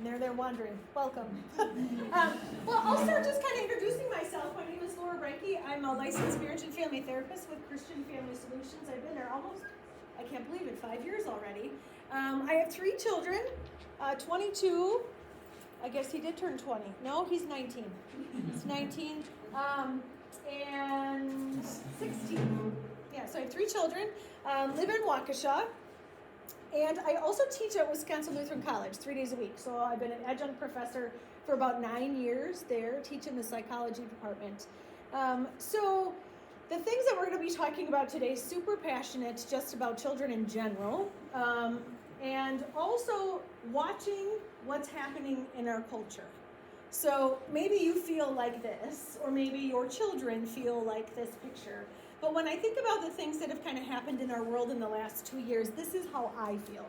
They're there wandering. Welcome. Well, I'll start just kind of introducing myself. My name is Reinke. I'm a licensed marriage and family therapist with Christian Family Solutions. I've been there almost, I can't believe it, 5 years already. I have 3 children, 22. I guess he did turn 20. No, he's 19. He's 19 and 16. Yeah, so I have 3 children, live in Waukesha. And I also teach at Wisconsin Lutheran College 3 days a week. So I've been an adjunct professor for about 9 years there, teaching the psychology department. So the things that we're going to be talking about today, super passionate just about children in general, and also watching what's happening in our culture. So maybe you feel like this, or maybe your children feel like this picture. But when I think about the things that have kind of happened in our world in the last 2 years, this is how I feel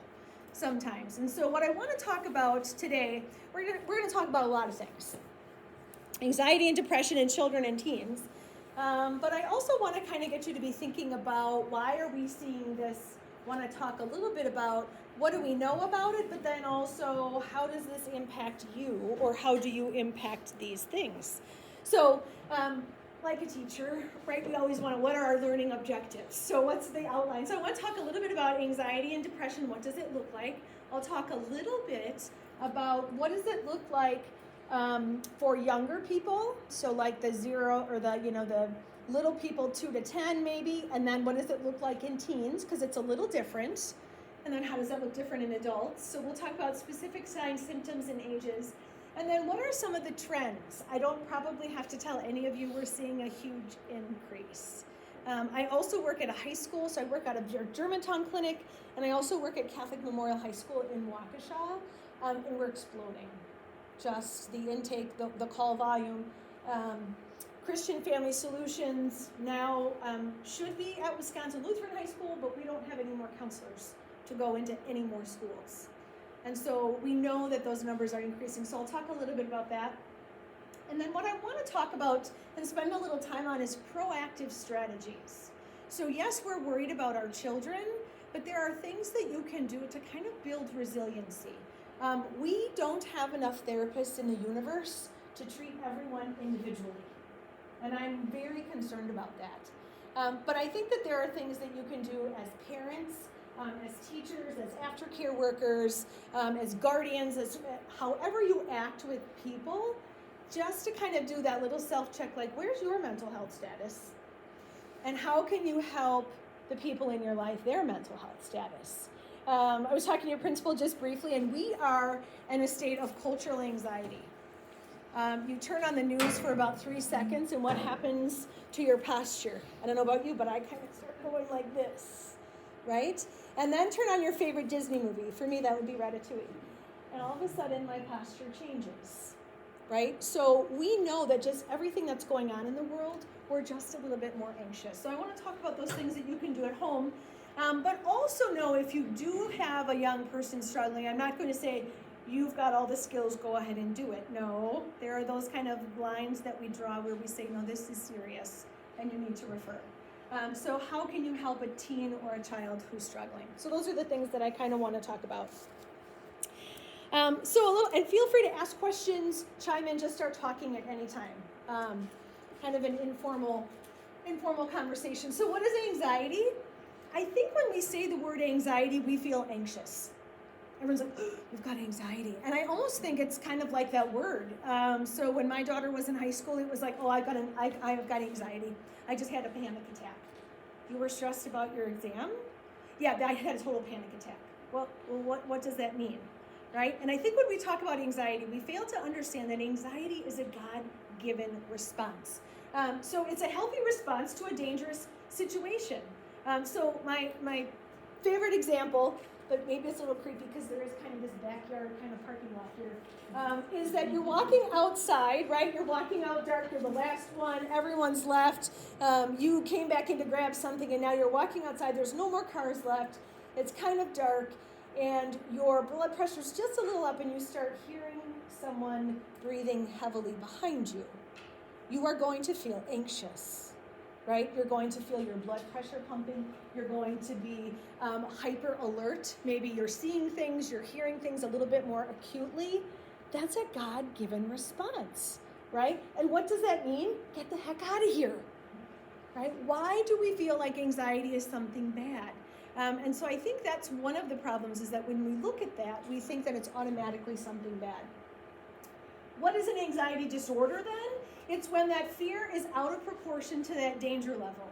sometimes. And so what I want to talk about today, we're going to talk about a lot of things. Anxiety and depression in children and teens. But I also want to kind of get you to be thinking about why are we seeing this. Want to talk a little bit about what do we know about it, but then also how does this impact you, or how do you impact these things? So, like a teacher, right, we always want to, what are our learning objectives? So what's the outline? So I want to talk a little bit about anxiety and depression. What does it look like? I'll talk a little bit about what does it look like for younger people. So like the 0 or the little people 2 to 10 maybe. And then what does it look like in teens? Because it's a little different. And then how does that look different in adults? So we'll talk about specific signs, symptoms, and ages. And then what are some of the trends? I don't probably have to tell any of you we're seeing a huge increase. I also work at a high school, so I work out of your Germantown clinic, and I also work at Catholic Memorial High School in Waukesha, and we're exploding. Just the intake, the call volume. Christian Family Solutions now should be at Wisconsin Lutheran High School, but we don't have any more counselors to go into any more schools. And so we know that those numbers are increasing. So I'll talk a little bit about that. And then what I want to talk about and spend a little time on is proactive strategies. So yes, we're worried about our children, but there are things that you can do to kind of build resiliency. We don't have enough therapists in the universe to treat everyone individually. And I'm very concerned about that. But I think that there are things that you can do as parents, as teachers, as aftercare workers, as guardians, as however you act with people, just to kind of do that little self-check, like where's your mental health status? And how can you help the people in your life, their mental health status? I was talking to your principal just briefly, and we are in a state of cultural anxiety. You turn on the news for about 3 seconds, and what happens to your posture? I don't know about you, but I kind of start going like this, right? And then turn on your favorite Disney movie. For me, that would be Ratatouille. And all of a sudden, my posture changes, right? So we know that just everything that's going on in the world, we're just a little bit more anxious. So I want to talk about those things that you can do at home. But also know if you do have a young person struggling, I'm not going to say, you've got all the skills, go ahead and do it. No, there are those kind of lines that we draw where we say, no, this is serious, and you need to refer. So how can you help a teen or a child who's struggling? So those are the things that I kind of want to talk about. And feel free to ask questions, chime in, just start talking at any time. Kind of an informal conversation. So what is anxiety? I think when we say the word anxiety, we feel anxious. Everyone's like, oh, you've got anxiety. And I almost think it's kind of like that word. So when my daughter was in high school, it was like, oh, I've got anxiety. I just had a panic attack. You were stressed about your exam? Yeah, I had a total panic attack. Well, what does that mean, right? And I think when we talk about anxiety, we fail to understand that anxiety is a God-given response. So it's a healthy response to a dangerous situation. So my favorite example, but maybe it's a little creepy because there is kind of this backyard kind of parking lot here, is that you're walking outside, right? You're walking out dark, you're the last one, everyone's left. You came back in to grab something and now you're walking outside, there's no more cars left, it's kind of dark, and your blood pressure's just a little up and you start hearing someone breathing heavily behind you. You are going to feel anxious. Right? You're going to feel your blood pressure pumping. You're going to be hyper alert. Maybe you're seeing things, you're hearing things a little bit more acutely. That's a God-given response, right? And what does that mean? Get the heck out of here, right? Why do we feel like anxiety is something bad? And so I think that's one of the problems, is that when we look at that, we think that it's automatically something bad. What is an anxiety disorder then? It's when that fear is out of proportion to that danger level,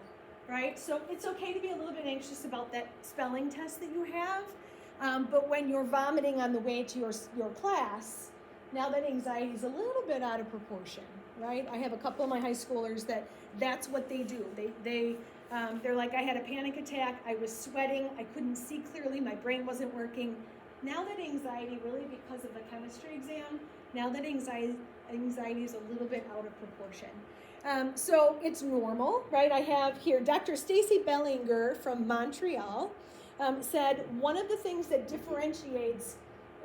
right? So it's okay to be a little bit anxious about that spelling test that you have, but when you're vomiting on the way to your class, now that anxiety is a little bit out of proportion, right? I have a couple of my high schoolers that's what they do. They're like, I had a panic attack, I was sweating, I couldn't see clearly, my brain wasn't working. Now that anxiety, really because of the chemistry exam, now that anxiety is a little bit out of proportion. So it's normal, right? I have here Dr. Stacy Bellinger from Montreal said one of the things that differentiates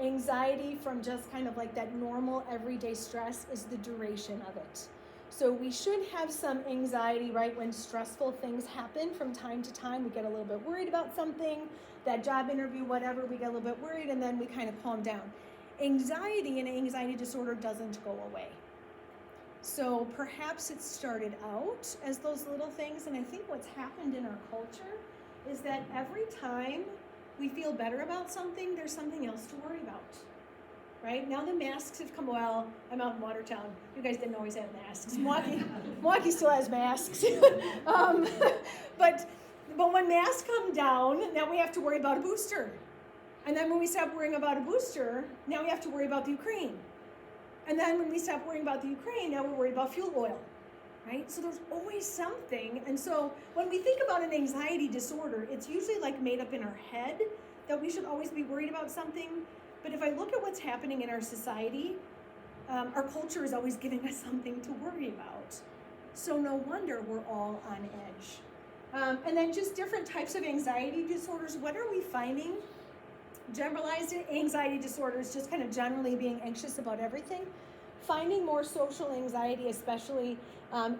anxiety from just kind of like that normal everyday stress is the duration of it. So we should have some anxiety, right, when stressful things happen from time to time. We get a little bit worried about something, that job interview, whatever, we get a little bit worried, and then we kind of calm down. Anxiety and anxiety disorder doesn't go away. So perhaps it started out as those little things, and I think what's happened in our culture is that every time we feel better about something, there's something else to worry about. Right? Now the masks have come, well, I'm out in Watertown. You guys didn't always have masks. Milwaukee still has masks. But when masks come down, now we have to worry about a booster. And then when we stop worrying about a booster, now we have to worry about the Ukraine. And then when we stop worrying about the Ukraine, now we're worried about fuel oil. Right? So there's always something. And so when we think about an anxiety disorder, it's usually like made up in our head that we should always be worried about something. But if I look at what's happening in our society, our culture is always giving us something to worry about. So no wonder we're all on edge. And then just different types of anxiety disorders. What are we finding? Generalized anxiety disorders, just kind of generally being anxious about everything. Finding more social anxiety, especially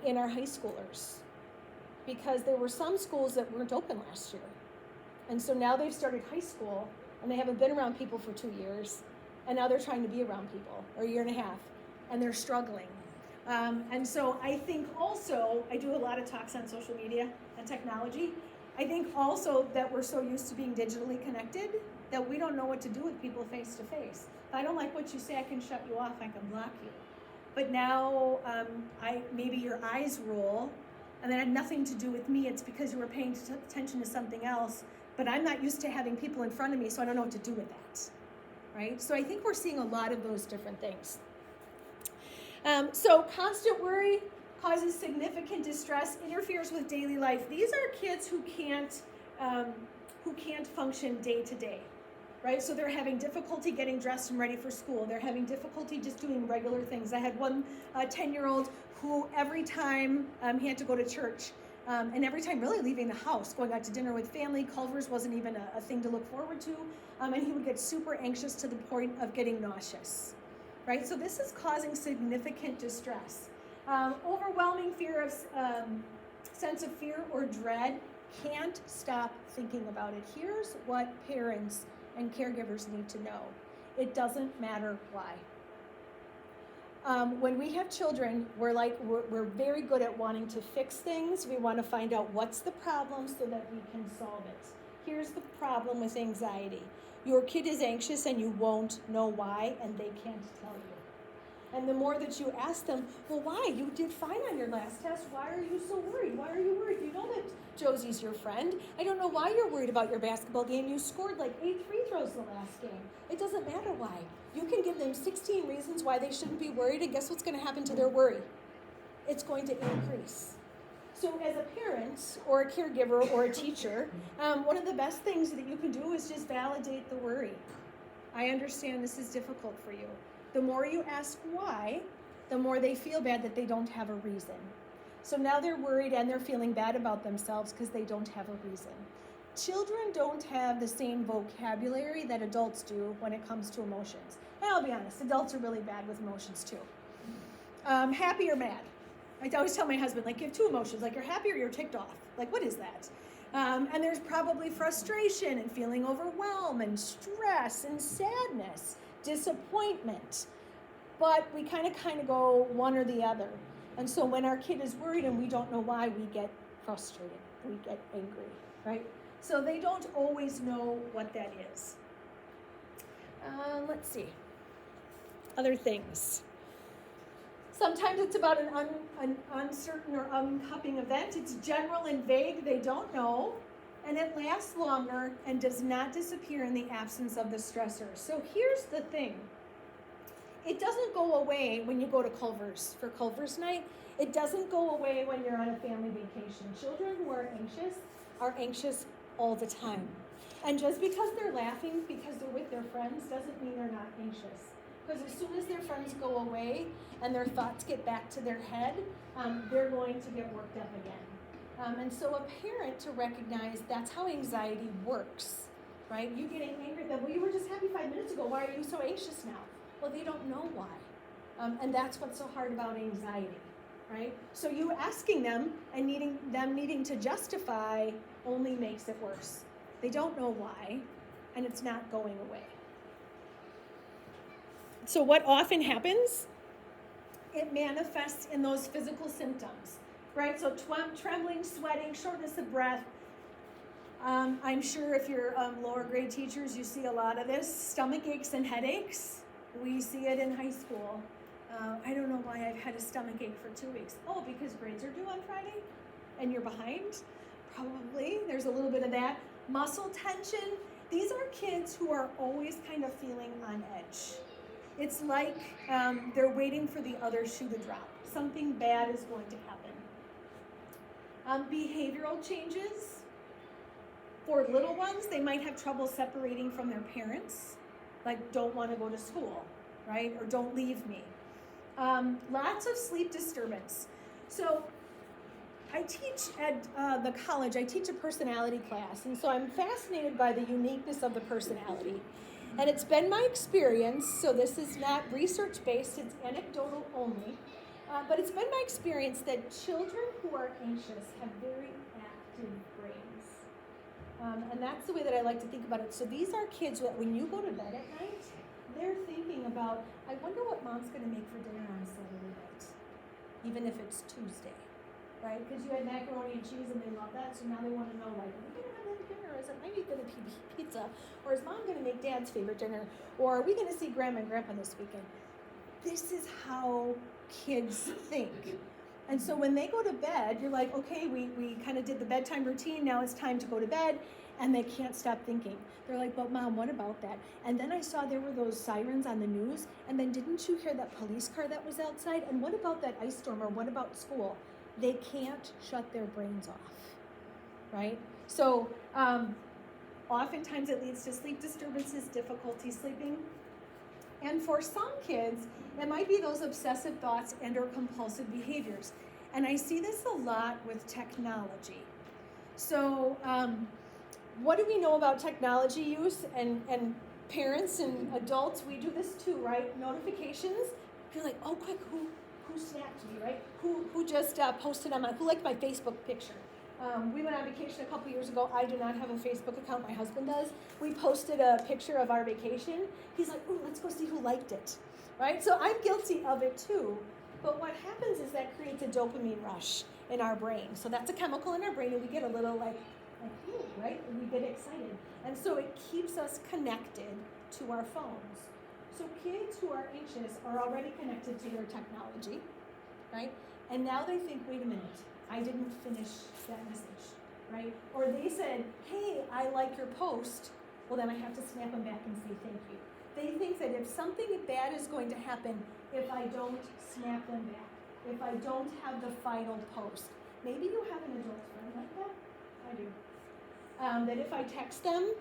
in our high schoolers. Because there were some schools that weren't open last year. And so now they've started high school, and they haven't been around people for 2 years, and now they're trying to be around people, or a year and a half, and they're struggling. And so I think also, I do a lot of talks on social media and technology. I think also that we're so used to being digitally connected that we don't know what to do with people face to face. If I don't like what you say, I can shut you off, I can block you. But now maybe your eyes roll, and that had nothing to do with me, it's because you were paying attention to something else. But I'm not used to having people in front of me, so I don't know what to do with that, right? So I think we're seeing a lot of those different things. So constant worry causes significant distress, interferes with daily life. These are kids who can't function day to day, right? So they're having difficulty getting dressed and ready for school. They're having difficulty just doing regular things. I had one 10-year-old who every time he had to go to church, and every time really leaving the house, going out to dinner with family, Culver's wasn't even a thing to look forward to, and he would get super anxious to the point of getting nauseous, right? So this is causing significant distress. Overwhelming fear of sense of fear or dread, can't stop thinking about it. Here's what parents and caregivers need to know. It doesn't matter why. When we have children, we're very good at wanting to fix things. We want to find out what's the problem so that we can solve it. Here's the problem with anxiety. Your kid is anxious and you won't know why, and they can't tell you. And the more that you ask them, well, why? You did fine on your last test. Why are you so worried? Why are you worried? You know that Josie's your friend. I don't know why you're worried about your basketball game. You scored like 8 free throws the last game. It doesn't matter why. You can give them 16 reasons why they shouldn't be worried, and guess what's going to happen to their worry? It's going to increase. So as a parent or a caregiver or a teacher, one of the best things that you can do is just validate the worry. I understand this is difficult for you. The more you ask why, the more they feel bad that they don't have a reason. So now they're worried and they're feeling bad about themselves because they don't have a reason. Children don't have the same vocabulary that adults do when it comes to emotions. And I'll be honest, adults are really bad with emotions too. Happy or mad. I always tell my husband, like, you have 2 emotions, like you're happy or you're ticked off. Like, what is that? And there's probably frustration and feeling overwhelmed and stress and sadness, disappointment. but we kind of go one or the other. And so when our kid is worried and we don't know why, we get frustrated, we get angry, right? So they don't always know what that is. Let's see. Other things. Sometimes it's about an uncertain or uncupping event. It's general and vague, they don't know, and it lasts longer and does not disappear in the absence of the stressor. So here's the thing. It doesn't go away when you go to Culver's for Culver's night. It doesn't go away when you're on a family vacation. Children who are anxious all the time. And just because they're laughing because they're with their friends doesn't mean they're not anxious. Because as soon as their friends go away and their thoughts get back to their head, they're going to get worked up again. And so a parent to recognize that's how anxiety works, right? You getting angry at them, well, you were just happy 5 minutes ago. Why are you so anxious now? Well, they don't know why. And that's what's so hard about anxiety, right? So you asking them and needing to justify only makes it worse. They don't know why, and it's not going away. So what often happens? It manifests in those physical symptoms, right? So trembling, sweating, shortness of breath. I'm sure if you're lower grade teachers, you see a lot of this. Stomach aches and headaches. We see it in high school. I don't know why I've had a stomach ache for 2 weeks. Oh, because grades are due on Friday and you're behind? Probably. There's a little bit of that. Muscle tension. These are kids who are always kind of feeling on edge. It's like they're waiting for the other shoe to drop. Something bad is going to happen. Behavioral changes. For little ones, they might have trouble separating from their parents, like don't want to go to school, right? Or don't leave me. Lots of sleep disturbance. So I teach at the college, I teach a personality class, and so I'm fascinated by the uniqueness of the personality. And it's been my experience, so this is not research-based, it's anecdotal only, but it's been my experience that children who are anxious have very active brains. And that's the way that I like to think about it. So these are kids that when you go to bed at night, they're thinking about, I wonder what mom's going to make for dinner on Saturday night, even if it's Tuesday. Right? Because you had macaroni and cheese and they love that, so now they want to know, like, are we going to have that dinner? Or is it maybe going to be pizza? Or is mom going to make dad's favorite dinner? Or are we going to see grandma and grandpa this weekend? This is how kids think. And so when they go to bed, you're like, okay, we kind of did the bedtime routine, now it's time to go to bed, and they can't stop thinking. They're like, but mom, what about that? And then I saw there were those sirens on the news, and then didn't you hear that police car that was outside? And what about that ice storm, or what about school? They can't shut their brains off, right? So oftentimes it leads to sleep disturbances, difficulty sleeping. And for some kids, it might be those obsessive thoughts and or compulsive behaviors. And I see this a lot with technology. So what do we know about technology use? And parents and adults, we do this too, right? Notifications, you're like, oh, quick, who snapped me, right? Who just posted on who liked my Facebook picture? We went on vacation a couple years ago. I do not have a Facebook account, my husband does. We posted a picture of our vacation. He's like, ooh, let's go see who liked it, right? So I'm guilty of it too. But what happens is that creates a dopamine rush in our brain. So that's a chemical in our brain and we get a little like ooh, right? And we get excited. And so it keeps us connected to our phones. So kids who are anxious are already connected to their technology, right? And now they think, wait a minute, I didn't finish that message, right? Or they said, hey, I like your post. Well, then I have to snap them back and say thank you. They think that if something bad is going to happen, if I don't snap them back, if I don't have the final post. Maybe you have an adult friend like that. I do. That if I text them,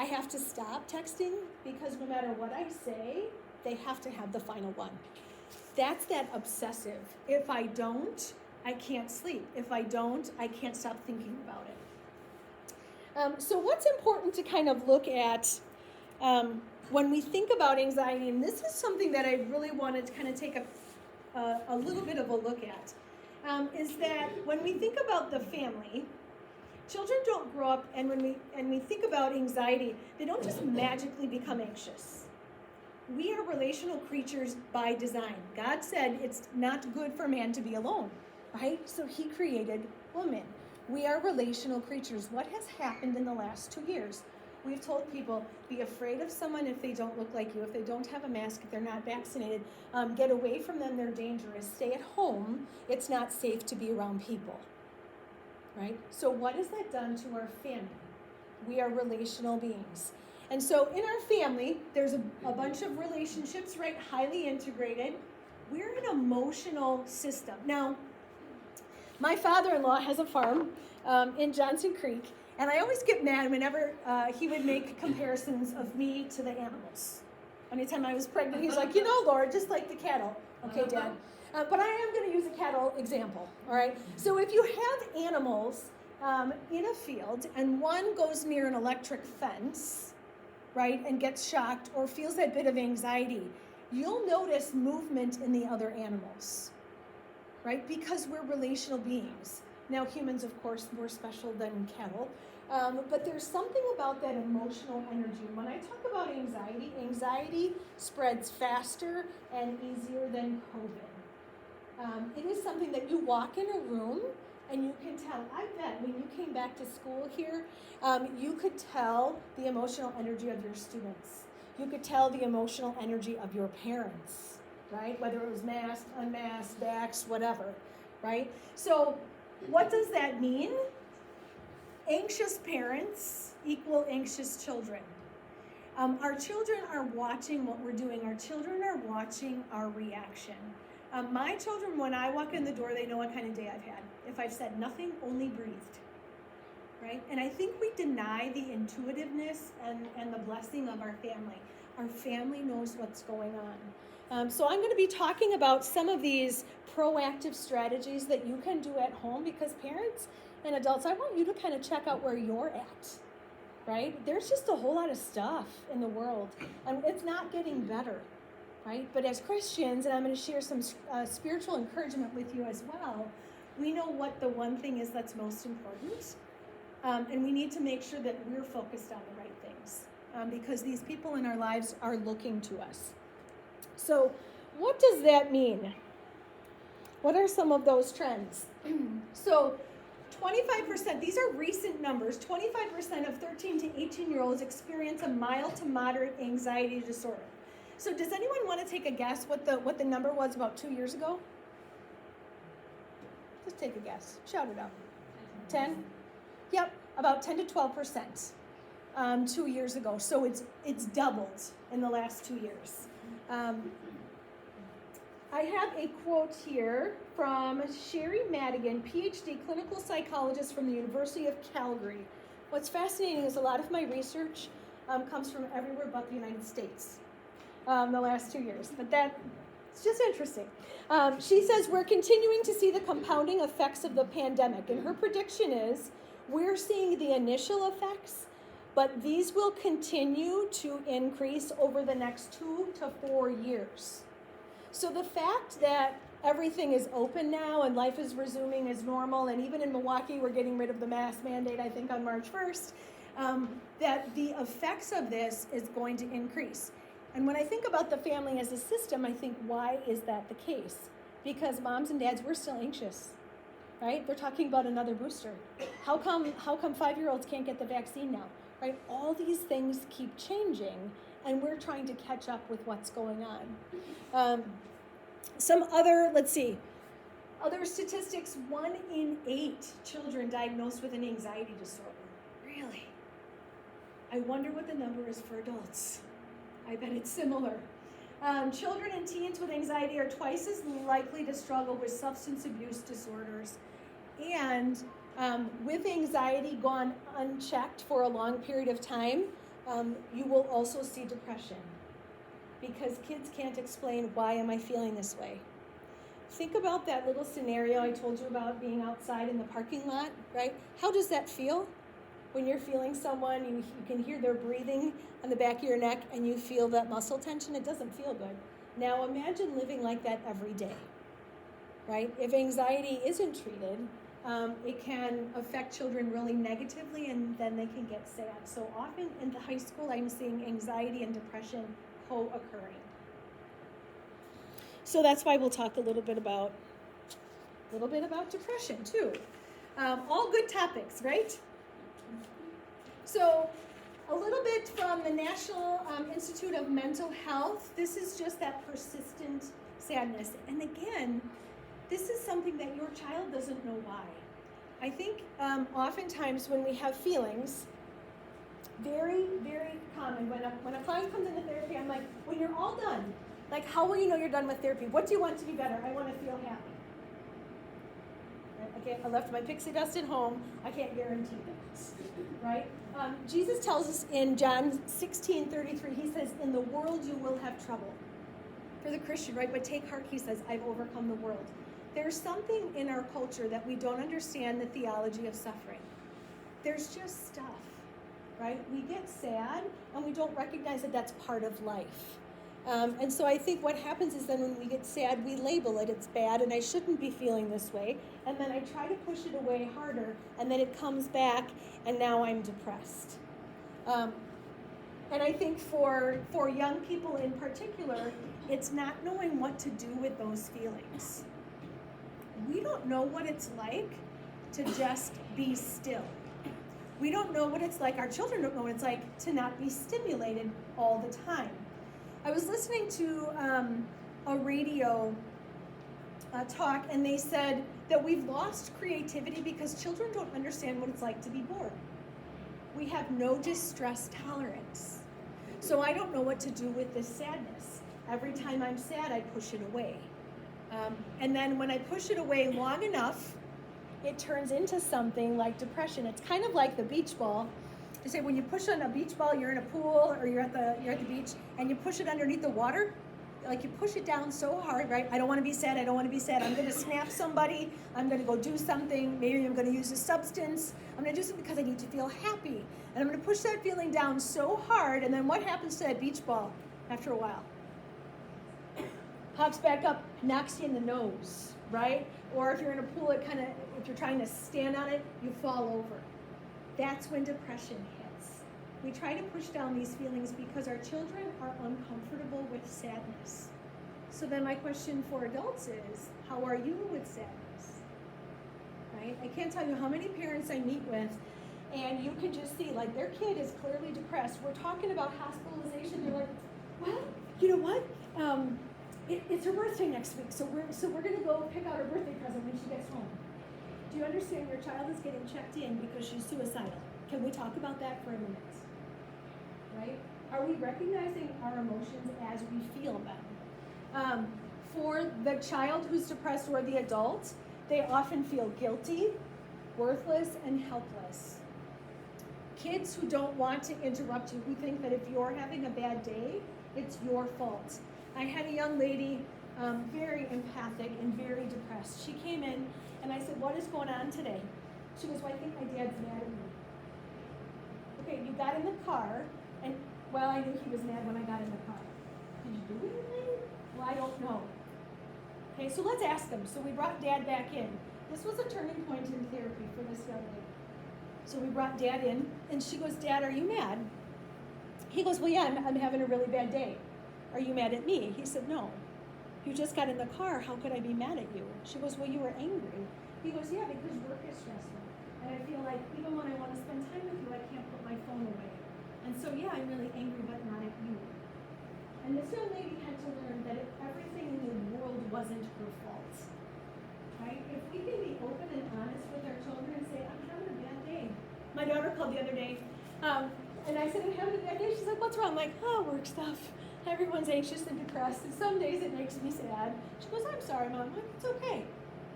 I have to stop texting because no matter what I say, they have to have the final one. That's that obsessive. If I don't, I can't sleep. If I don't, I can't stop thinking about it. So what's important to kind of look at when we think about anxiety, and this is something that I really wanted to kind of take a little bit of a look at, is that when we think about the family, children don't grow up, and when we think about anxiety, they don't just magically become anxious. we are relational creatures by design. God said it's not good for man to be alone, right? So he created woman. We are relational creatures. What has happened in the last 2 years? We've told people, be afraid of someone if they don't look like you, if they don't have a mask, if they're not vaccinated. Get away from them, they're dangerous. Stay at home. It's not safe to be around people, right? So what has that done to our family? We are relational beings. And so in our family, there's a bunch of relationships, right? Highly integrated. We're an emotional system. Now, my father-in-law has a farm in Johnson Creek, and I always get mad whenever he would make comparisons of me to the animals. Anytime I was pregnant, he's like, Lord, just like the cattle. Okay, Dad. But I am going to use a cattle example, all right? So if you have animals in a field, and one goes near an electric fence, right, and gets shocked or feels that bit of anxiety, you'll notice movement in the other animals, right? Because we're relational beings. Now, humans, of course, more special than cattle, but there's something about that emotional energy. When I talk about anxiety, anxiety spreads faster and easier than COVID. It is something that you walk in a room and you can tell. I bet when you came back to school here, you could tell the emotional energy of your students. You could tell the emotional energy of your parents, right? Whether it was masked, unmasked, vaxxed, whatever, right? So what does that mean? Anxious parents equal anxious children. Our children are watching what we're doing. Our children are watching our reaction. My children, when I walk in the door, they know what kind of day I've had. If I've said nothing, only breathed, right? And I think we deny the intuitiveness and the blessing of our family. Our family knows what's going on. So I'm going to be talking about some of these proactive strategies that you can do at home, because parents and adults, I want you to kind of check out where you're at, right? There's just a whole lot of stuff in the world, and it's not getting better. Right? But as Christians, and I'm going to share some spiritual encouragement with you as well, we know what the one thing is that's most important, and we need to make sure that we're focused on the right things, because these people in our lives are looking to us. So what does that mean? What are some of those trends? So 25%, these are recent numbers, 25% of 13 to 18-year-olds experience a mild to moderate anxiety disorder. So does anyone want to take a guess what the number was about 2 years ago? Just take a guess. Shout it out. 10? Yep, about 10 to 12% 2 years ago. So it's doubled in the last 2 years. I have a quote here from Sherry Madigan, PhD clinical psychologist from the University of Calgary. What's fascinating is a lot of my research comes from everywhere but the United States. The last 2 years, but it's just interesting. She says, we're continuing to see the compounding effects of the pandemic, and her prediction is we're seeing the initial effects, but these will continue to increase over the next 2 to 4 years. So the fact that everything is open now and life is resuming as normal, and even in Milwaukee, we're getting rid of the mask mandate, I think, on March 1st, that the effects of this is going to increase. And when I think about the family as a system, I think, why is that the case? Because moms and dads, we're still anxious, right? They're talking about another booster. How come 5-year-olds can't get the vaccine now, right? All these things keep changing, and we're trying to catch up with what's going on. Some other, other statistics, 1 in 8 children diagnosed with an anxiety disorder. Really? I wonder what the number is for adults. I bet it's similar. Children and teens with anxiety are twice as likely to struggle with substance abuse disorders. And with anxiety gone unchecked for a long period of time, you will also see depression, because kids can't explain, why am I feeling this way? Think about that little scenario I told you about, being outside in the parking lot, right? How does that feel? When you're feeling someone, you can hear their breathing on the back of your neck, and you feel that muscle tension. It doesn't feel good. Now imagine living like that every day, right? If anxiety isn't treated, it can affect children really negatively, and then they can get sad. So often in the high school, I'm seeing anxiety and depression co-occurring. So that's why we'll talk a little bit about depression too. All good topics, right? So a little bit from the National Institute of Mental Health. This is just that persistent sadness. And again, this is something that your child doesn't know why. I think oftentimes when we have feelings, very, very common, when a client comes into therapy, I'm like, when you're all done, like, how will you know you're done with therapy? What do you want to be better? I want to feel happy. I left my pixie dust at home. I can't guarantee that, right? Jesus tells us in John 16:33, he says, in the world you will have trouble. For the Christian, right? But take heart, he says, I've overcome the world. There's something in our culture that we don't understand the theology of suffering. There's just stuff, right? We get sad and we don't recognize that that's part of life. And so I think what happens is then when we get sad, we label it, it's bad, and I shouldn't be feeling this way. And then I try to push it away harder, and then it comes back, and now I'm depressed. And I think for young people in particular, it's not knowing what to do with those feelings. We don't know what it's like to just be still. We don't know what it's like, our children don't know what it's like to not be stimulated all the time. I was listening to a radio talk, and they said that we've lost creativity because children don't understand what it's like to be bored. We have no distress tolerance. So I don't know what to do with this sadness. Every time I'm sad, I push it away. And then when I push it away long enough, it turns into something like depression. It's kind of like the beach ball. They say when you push on a beach ball, you're in a pool or you're at the beach, and you push it underneath the water, like you push it down so hard, right? I don't want to be sad. I don't want to be sad. I'm going to snap somebody. I'm going to go do something. Maybe I'm going to use a substance. I'm going to do something because I need to feel happy. And I'm going to push that feeling down so hard. And then what happens to that beach ball after a while? Pops back up, knocks you in the nose, right? Or if you're in a pool, if you're trying to stand on it, you fall over. That's when depression hits. We try to push down these feelings because our children are uncomfortable with sadness. So then my question for adults is, how are you with sadness? Right? I can't tell you how many parents I meet with, and you can just see, like, their kid is clearly depressed. We're talking about hospitalization. They're like, well, you know what? It's her birthday next week, so we're going to go pick out her birthday present when she gets home. Do you understand your child is getting checked in because she's suicidal? Can we talk about that for a minute? Right? Are we recognizing our emotions as we feel them? For the child who's depressed or the adult, they often feel guilty, worthless, and helpless. Kids who don't want to interrupt you, who think that if you're having a bad day, it's your fault. I had a young lady, very empathic and very depressed. She came in and I said, what is going on today? She goes, well, I think my dad's mad at me. Okay, you got in the car, and, well, I knew he was mad when I got in the car. Did you do anything? Well, I don't know. Okay, so let's ask him. So we brought Dad back in. This was a turning point in therapy for this young lady. So we brought Dad in, and she goes, Dad, are you mad? He goes, well, yeah, I'm having a really bad day. Are you mad at me? He said, no. You just got in the car. How could I be mad at you? She goes, well, you were angry. He goes, yeah, because work is stressful. And I feel like even when I want to spend time with you, I can't put my phone away. And so, yeah, I'm really angry, but not at you. And this young lady had to learn that everything in the world wasn't her fault. Right? If we can be open and honest with our children and say, I'm having a bad day. My daughter called the other day, and I said, I'm having a bad day. She's like, what's wrong? I'm like, oh, work stuff. Everyone's anxious and depressed, and some days it makes me sad. She goes, I'm sorry, Mom. I'm like, it's okay.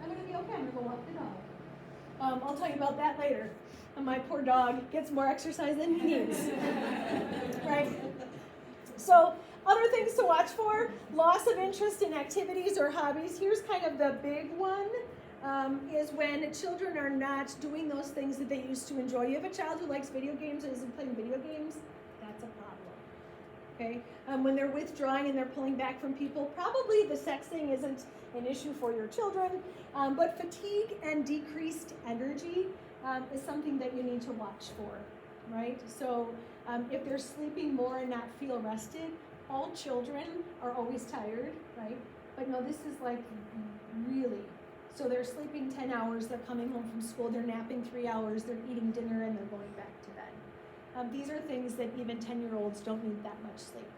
I'm going to be okay. I'm going to go walk the dog. I'll tell you about that later. My poor dog gets more exercise than he needs. Right? So, other things to watch for, loss of interest in activities or hobbies. Here's kind of the big one, is when children are not doing those things that they used to enjoy. You have a child who likes video games and isn't playing video games, that's a problem. Okay? When they're withdrawing and they're pulling back from people, probably the sexting isn't an issue for your children, but fatigue and decreased energy is something that you need to watch for, right? So if they're sleeping more and not feel rested, all children are always tired, right? But no, this is like really. So they're sleeping 10 hours, they're coming home from school, they're napping 3 hours, they're eating dinner, and they're going back to bed. These are things that even 10-year-olds don't need that much sleep.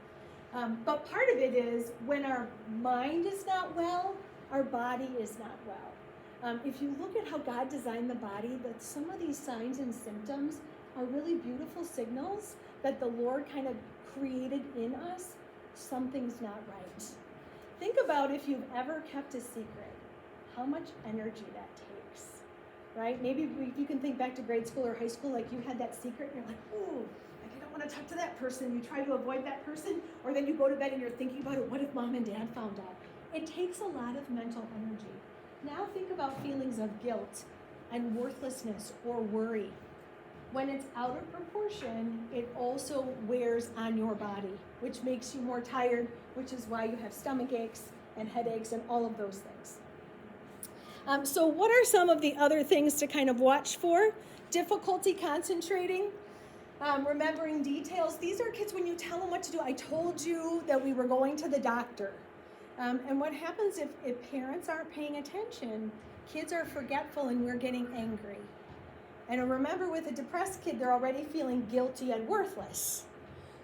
But part of it is when our mind is not well, our body is not well. If you look at how God designed the body, that some of these signs and symptoms are really beautiful signals that the Lord kind of created in us. Something's not right. Think about if you've ever kept a secret, how much energy that takes, right? Maybe you can think back to grade school or high school, like you had that secret and you're like, ooh, I don't want to talk to that person. You try to avoid that person, or then you go to bed and you're thinking about it. What if mom and dad found out? It takes a lot of mental energy. Now think about feelings of guilt and worthlessness or worry. When it's out of proportion, it also wears on your body, which makes you more tired, which is why you have stomach aches and headaches and all of those things. So what are some of the other things to kind of watch for? Difficulty concentrating, remembering details. These are kids when you tell them what to do. I told you that we were going to the doctor. And what happens if parents aren't paying attention, kids are forgetful and we're getting angry. And remember, with a depressed kid, they're already feeling guilty and worthless.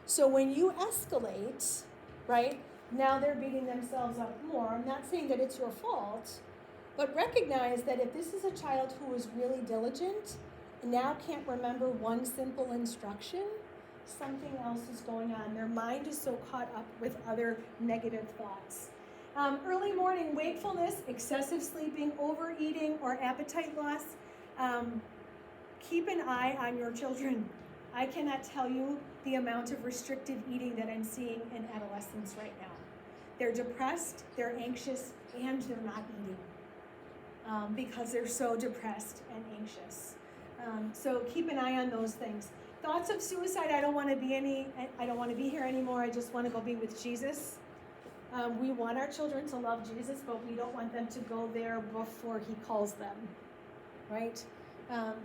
So when you escalate, right, now they're beating themselves up more. I'm not saying that it's your fault, but recognize that if this is a child who is really diligent and now can't remember one simple instruction, something else is going on. Their mind is so caught up with other negative thoughts. Early morning wakefulness, excessive sleeping, overeating, or appetite loss. Keep an eye on your children. I cannot tell you the amount of restrictive eating that I'm seeing in adolescents right now. They're depressed, they're anxious, and they're not eating because they're so depressed and anxious. So keep an eye on those things. Thoughts of suicide, I don't want to be here anymore, I just want to go be with Jesus. We want our children to love Jesus, but we don't want them to go there before he calls them, right?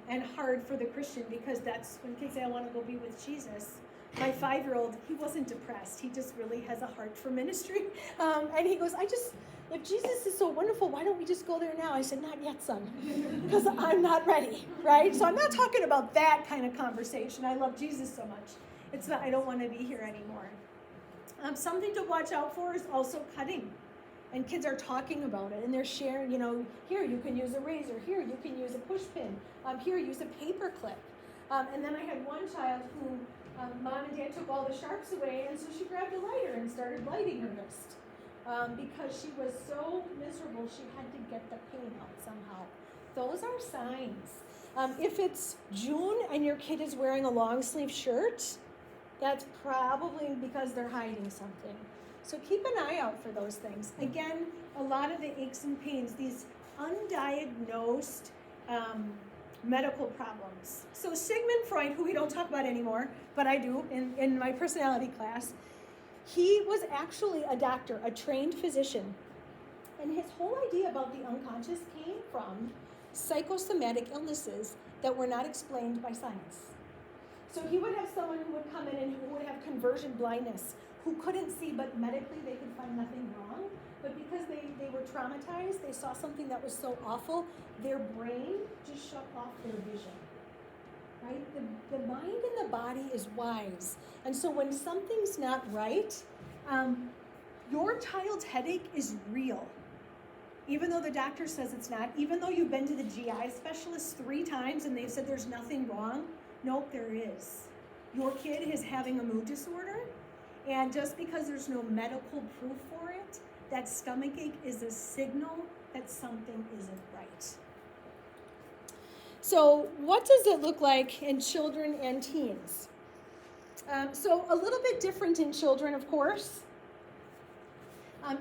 And hard for the Christian, because that's when kids say, I want to go be with Jesus. My 5-year-old, he wasn't depressed. He just really has a heart for ministry. And he goes, if Jesus is so wonderful, why don't we just go there now? I said, not yet, son, because I'm not ready, right? So I'm not talking about that kind of conversation. I love Jesus so much. It's not, I don't want to be here anymore. Something to watch out for is also cutting. And kids are talking about it, and they're sharing, here you can use a razor, here you can use a push pin, here use a paper clip. And then I had one child who mom and dad took all the sharps away, and so she grabbed a lighter and started lighting her wrist. Because she was so miserable, she had to get the pain out somehow. Those are signs. If it's June and your kid is wearing a long sleeve shirt, that's probably because they're hiding something. So keep an eye out for those things. Again, a lot of the aches and pains, these undiagnosed medical problems. So Sigmund Freud, who we don't talk about anymore, but I do in my personality class, he was actually a doctor, a trained physician. And his whole idea about the unconscious came from psychosomatic illnesses that were not explained by science. So he would have someone who would come in and who would have conversion blindness, who couldn't see, but medically they could find nothing wrong. But because they were traumatized, they saw something that was so awful, their brain just shut off their vision. Right? The mind and the body is wise. And so when something's not right, your child's headache is real. Even though the doctor says it's not, even though you've been to the GI specialist 3 times and they've said there's nothing wrong, nope, there is. Your kid is having a mood disorder, and just because there's no medical proof for it, that stomach ache is a signal that something isn't right. So what does it look like in children and teens? So a little bit different in children, of course.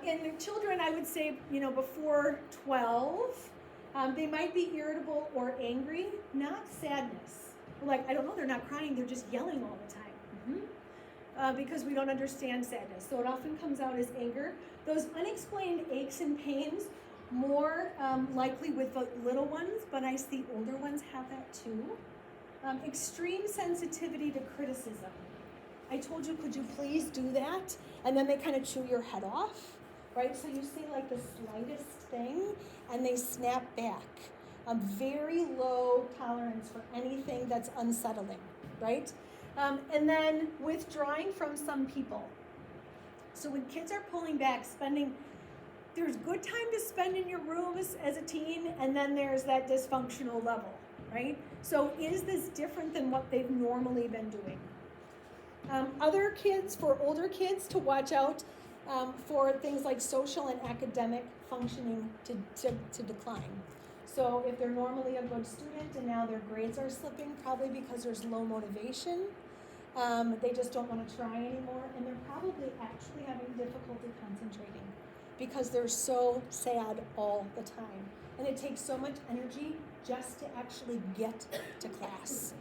In children, I would say, before 12, they might be irritable or angry, not sadness. Like, I don't know, they're not crying, they're just yelling all the time. Because we don't understand sadness. So it often comes out as anger. Those unexplained aches and pains, more likely with the little ones, but I see older ones have that too. Extreme sensitivity to criticism. I told you, could you please do that? And then they kind of chew your head off. right? So you see like the slightest thing and they snap back. A very low tolerance for anything that's unsettling, right? And then withdrawing from some people. So when kids are pulling back, there's good time to spend in your room as a teen, and then there's that dysfunctional level, right? So is this different than what they've normally been doing? Other kids, for older kids, to watch out for things like social and academic functioning to decline. So if they're normally a good student and now their grades are slipping, probably because there's low motivation, they just don't want to try anymore, and they're probably actually having difficulty concentrating because they're so sad all the time. And it takes so much energy just to actually get to class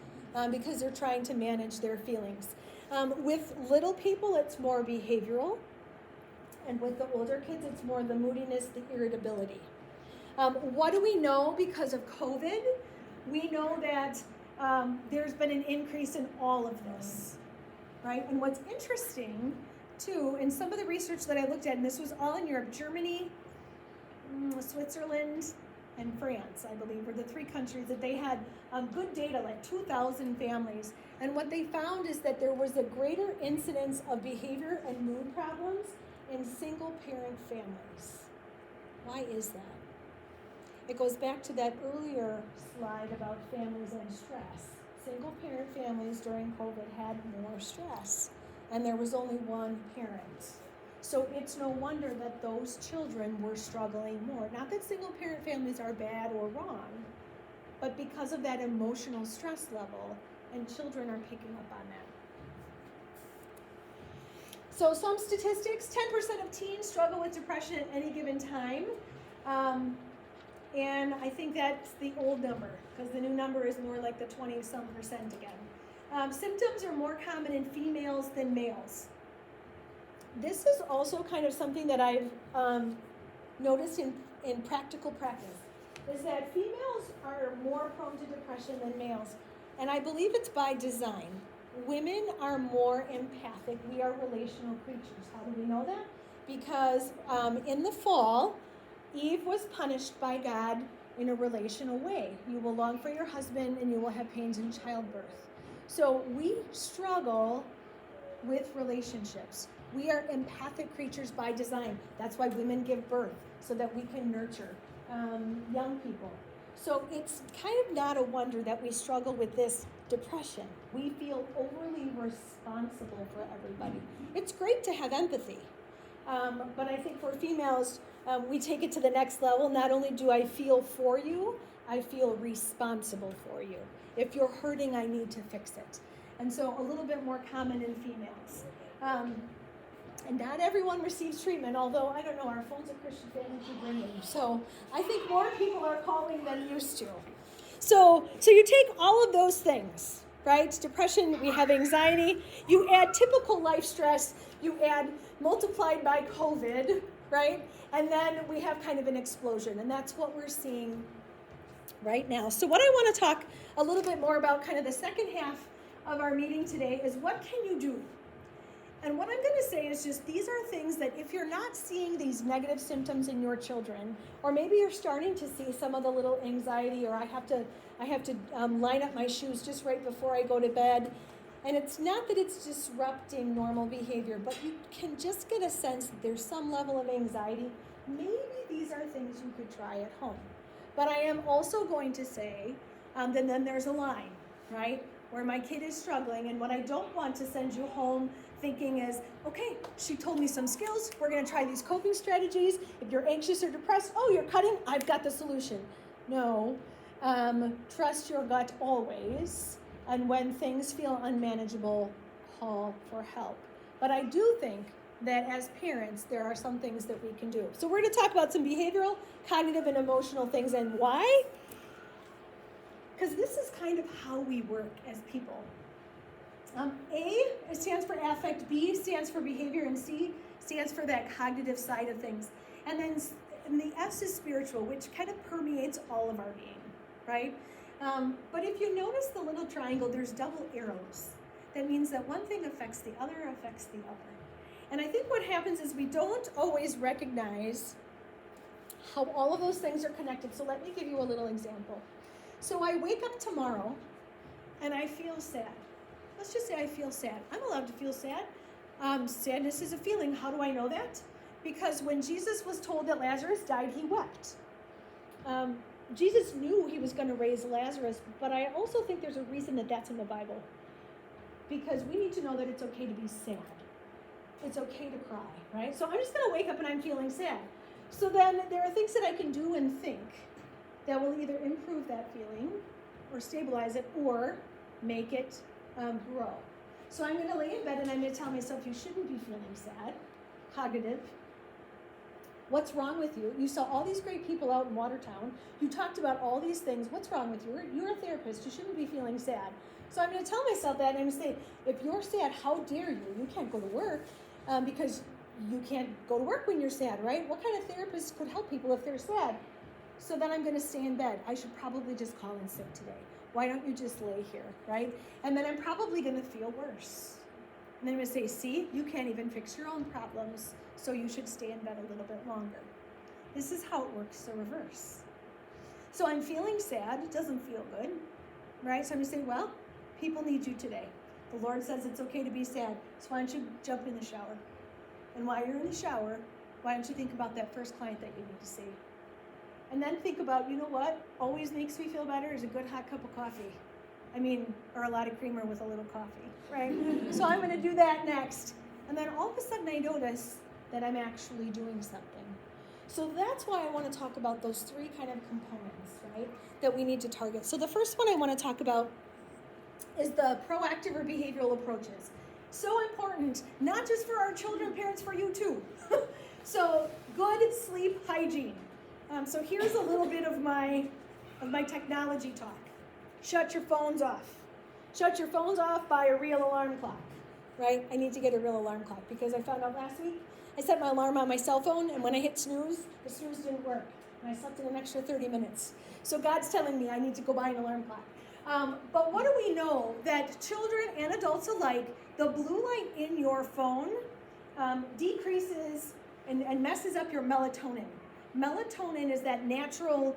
because they're trying to manage their feelings. With little people, it's more behavioral. And with the older kids, it's more the moodiness, the irritability. What do we know because of COVID? We know that there's been an increase in all of this, right? And what's interesting, too, in some of the research that I looked at, and this was all in Europe, Germany, Switzerland, and France, I believe, were the three countries that they had good data, like 2,000 families. And what they found is that there was a greater incidence of behavior and mood problems in single-parent families. Why is that? It goes back to that earlier slide about families and stress. Single-parent families during COVID had more stress, and there was only one parent. So it's no wonder that those children were struggling more. Not that single-parent families are bad or wrong, but because of that emotional stress level, and children are picking up on that. So some statistics, 10% of teens struggle with depression at any given time. And I think that's the old number, because the new number is more like the 20-some% again. Symptoms are more common in females than males. This is also kind of something that I've noticed in practical practice, is that females are more prone to depression than males. And I believe it's by design. Women are more empathic. We are relational creatures. How do we know that? Because in the fall, Eve was punished by God in a relational way. You will long for your husband and you will have pains in childbirth. So we struggle with relationships. We are empathic creatures by design. That's why women give birth, so that we can nurture young people. So it's kind of not a wonder that we struggle with this depression. We feel overly responsible for everybody. It's great to have empathy. But I think for females, we take it to the next level. Not only do I feel for you, I feel responsible for you. If you're hurting, I need to fix it. And so a little bit more common in females. And not everyone receives treatment, although, I don't know, our phones at Christian Family keep ringing. So I think more people are calling than used to. So you take all of those things, right? Depression, we have anxiety. You add typical life stress. You add multiplied by COVID, right? And then we have kind of an explosion. And that's what we're seeing right now. So what I want to talk a little bit more about, kind of the second half of our meeting today, is what can you do? And what I'm going to say is just, these are things that if you're not seeing these negative symptoms in your children, or maybe you're starting to see some of the little anxiety, or I have to line up my shoes just right before I go to bed. And it's not that it's disrupting normal behavior, but you can just get a sense that there's some level of anxiety. Maybe these are things you could try at home. But I am also going to say that then there's a line, right, where my kid is struggling, and what I don't want to send you home thinking is, okay, she told me some skills, we're going to try these coping strategies. If you're anxious or depressed, oh, you're cutting, I've got the solution. No, trust your gut always, and when things feel unmanageable, call for help. But I do think that as parents, there are some things that we can do. So we're going to talk about some behavioral, cognitive, and emotional things, and why? Because this is kind of how we work as people. A stands for affect, B stands for behavior, and C stands for that cognitive side of things. And then the S is spiritual, which kind of permeates all of our being, right? But if you notice the little triangle, there's double arrows. That means that one thing affects the other, affects the other. And I think what happens is we don't always recognize how all of those things are connected. So let me give you a little example. So I wake up tomorrow and I feel sad. Let's just say I feel sad. I'm allowed to feel sad. Sadness is a feeling. How do I know that? Because when Jesus was told that Lazarus died, he wept. Jesus knew he was going to raise Lazarus, but I also think there's a reason that that's in the Bible. Because we need to know that it's okay to be sad. It's okay to cry, right? So I'm just going to wake up and I'm feeling sad. So then there are things that I can do and think that will either improve that feeling or stabilize it or make it grow. So I'm going to lay in bed and I'm going to tell myself, you shouldn't be feeling sad. Cognitive. What's wrong with you? You saw all these great people out in Watertown. You talked about all these things. What's wrong with you? You're a therapist. You shouldn't be feeling sad. So I'm going to tell myself that and I'm going to say, if you're sad, how dare you? You can't go to work because you can't go to work when you're sad, right? What kind of therapist could help people if they're sad? So then I'm going to stay in bed. I should probably just call in sick today. Why don't you just lay here, right? And then I'm probably going to feel worse. And then I'm going to say, see, you can't even fix your own problems, so you should stay in bed a little bit longer. This is how it works the reverse. So I'm feeling sad. It doesn't feel good, right? So I'm going to say, well, people need you today. The Lord says it's okay to be sad, so why don't you jump in the shower? And while you're in the shower, why don't you think about that first client that you need to see? And then think about, you know what always makes me feel better is a good hot cup of coffee. Or a lot of creamer with a little coffee, right? So I'm going to do that next. And then all of a sudden I notice that I'm actually doing something. So that's why I want to talk about those three kind of components, right, that we need to target. So the first one I want to talk about is the proactive or behavioral approaches. So important, not just for our children, parents, for you too. So good sleep hygiene. So here's a little bit of my technology talk. Shut your phones off. Shut your phones off by a real alarm clock, right? I need to get a real alarm clock because I found out last week I set my alarm on my cell phone and when I hit snooze, the snooze didn't work. And I slept in an extra 30 minutes. So God's telling me I need to go buy an alarm clock. But what do we know? That children and adults alike, the blue light in your phone decreases and messes up your melatonin. Melatonin is that natural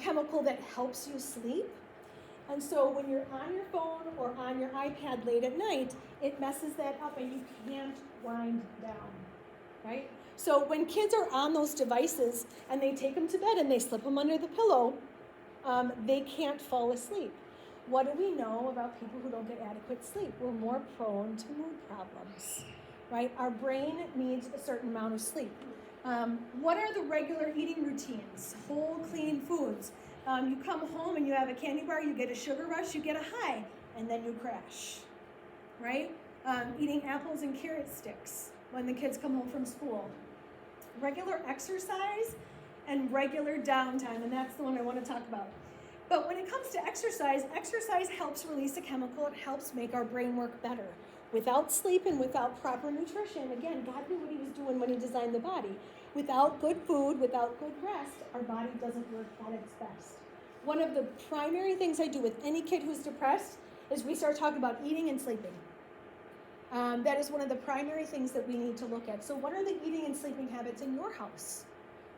chemical that helps you sleep. And so when you're on your phone or on your iPad late at night, it messes that up and you can't wind down, right? So when kids are on those devices and they take them to bed and they slip them under the pillow, they can't fall asleep. What do we know about people who don't get adequate sleep? We're more prone to mood problems, right? Our brain needs a certain amount of sleep. What are the regular eating routines? Whole, clean foods. You come home and you have a candy bar, you get a sugar rush, you get a high, and then you crash, right? Eating apples and carrot sticks when the kids come home from school. Regular exercise and regular downtime, and that's the one I want to talk about. But when it comes to exercise, exercise helps release a chemical. It helps make our brain work better. Without sleep and without proper nutrition, again, God knew what he was doing when he designed the body. Without good food, without good rest, our body doesn't work at its best. One of the primary things I do with any kid who's depressed is we start talking about eating and sleeping. That is one of the primary things that we need to look at. So what are the eating and sleeping habits in your house?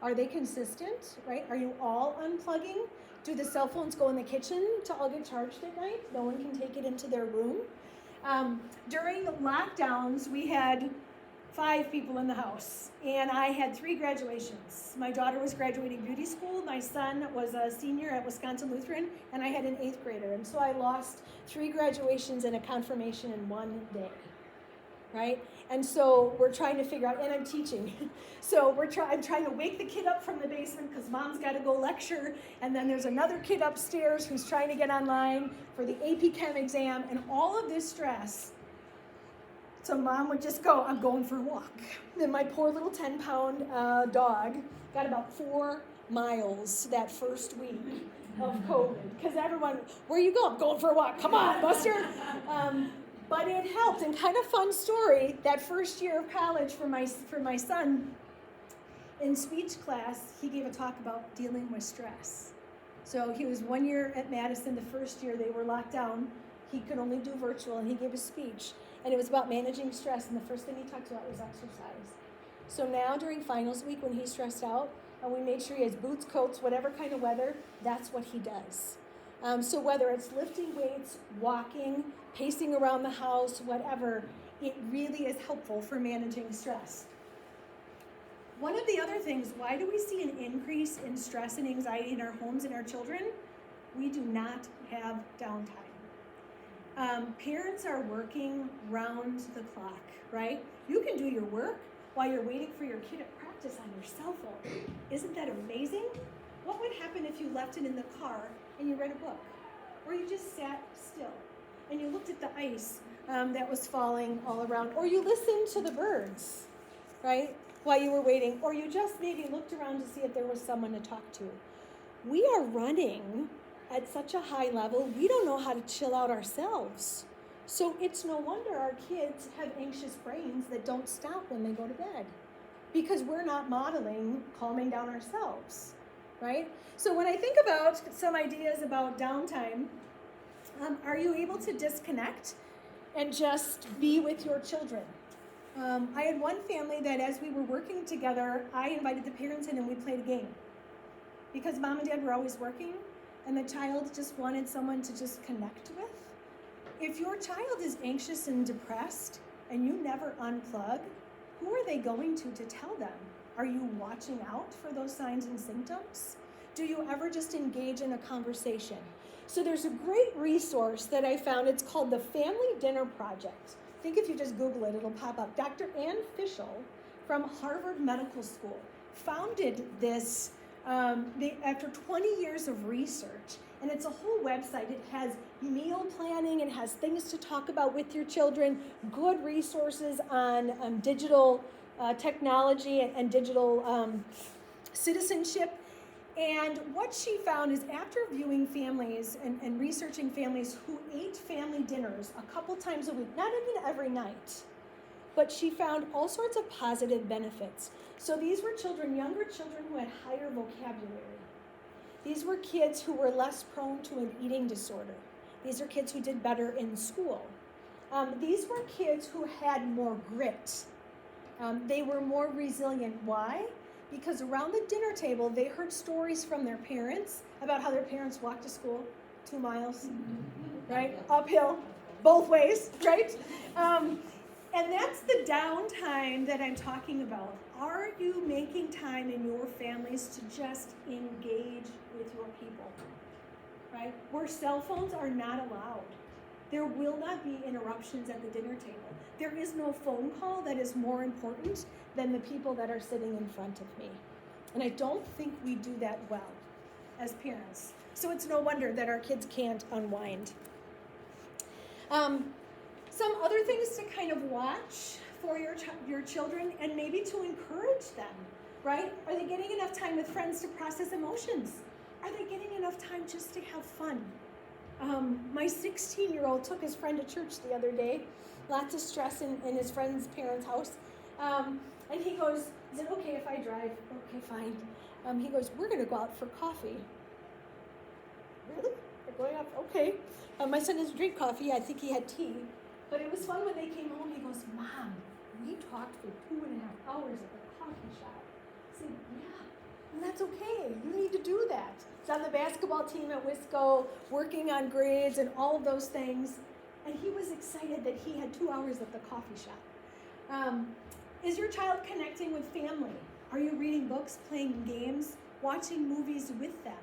Are they consistent, right? Are you all unplugging? Do the cell phones go in the kitchen to all get charged at night? No one can take it into their room. During lockdowns, we had 5 people in the house, and I had 3 graduations. My daughter was graduating beauty school, my son was a senior at Wisconsin Lutheran, and I had an 8th grader. And so I lost 3 graduations and a confirmation in one day, right? And so we're trying to figure out, and I'm teaching. So I'm trying to wake the kid up from the basement because mom's got to go lecture, and then there's another kid upstairs who's trying to get online for the AP Chem exam, and all of this stress. So mom would just go, I'm going for a walk. Then my poor little 10-pound dog got about 4 miles that first week of COVID. Because everyone, where you go? I'm going for a walk. Come on, Buster. But it helped. And kind of fun story, that first year of college for my son, in speech class, he gave a talk about dealing with stress. So he was 1 year at Madison. The first year they were locked down. He could only do virtual, and he gave a speech. and it was about managing stress, and the first thing he talked about was exercise. So now during finals week when he's stressed out, and we made sure he has boots, coats, whatever kind of weather, that's what he does. So whether it's lifting weights, walking, pacing around the house, whatever, it really is helpful for managing stress. One of the other things, why do we see an increase in stress and anxiety in our homes and our children? We do not have downtime. Parents are working round the clock, right? You can do your work while you're waiting for your kid at practice on your cell phone. Isn't that amazing? What would happen if you left it in the car and you read a book? Or you just sat still and you looked at the ice that was falling all around, or you listened to the birds, right, while you were waiting, or you just maybe looked around to see if there was someone to talk to. We are running at such a high level, we don't know how to chill out ourselves. So it's no wonder our kids have anxious brains that don't stop when they go to bed, because we're not modeling calming down ourselves, right? So when I think about some ideas about downtime, are you able to disconnect and just be with your children? I had one family that as we were working together, I invited the parents in and we played a game. Because mom and dad were always working, and the child just wanted someone to just connect with. If your child is anxious and depressed and you never unplug, who are they going to tell them? Are you watching out for those signs and symptoms? Do you ever just engage in a conversation? So there's a great resource that I found. It's called the Family Dinner Project. I think if you just Google it, it'll pop up. Dr. Ann Fischel from Harvard Medical School founded this after 20 years of research, and it's a whole website. It has meal planning, it has things to talk about with your children, good resources on digital technology and digital citizenship. And what she found is after viewing families and researching families who ate family dinners a couple times a week, not even every night, but she found all sorts of positive benefits. So these were children, younger children who had higher vocabulary. These were kids who were less prone to an eating disorder. These are kids who did better in school. These were kids who had more grit. They were more resilient. Why? Because around the dinner table, they heard stories from their parents about how their parents walked to school 2 miles, right? Uphill, both ways, right? And that's the downtime that I'm talking about. Are you making time in your families to just engage with your people, right? Where cell phones are not allowed. There will not be interruptions at the dinner table. There is no phone call that is more important than the people that are sitting in front of me. And I don't think we do that well as parents. So it's no wonder that our kids can't unwind. Some other things to kind of watch for your children and maybe to encourage them, right? Are they getting enough time with friends to process emotions? Are they getting enough time just to have fun? My 16-year-old took his friend to church the other day, lots of stress in his friend's parents' house. And he goes, is it okay if I drive? Okay, fine. He goes, we're going to go out for coffee. Really? We're going out? Okay. My son doesn't drink coffee. I think he had tea. But it was fun when they came home. He goes, Mom, we talked for 2.5 hours at the coffee shop. I said, yeah, and that's okay. You need to do that. He's on the basketball team at Wisco, working on grades and all of those things. And he was excited that he had 2 hours at the coffee shop. Is your child connecting with family? Are you reading books, playing games, watching movies with them?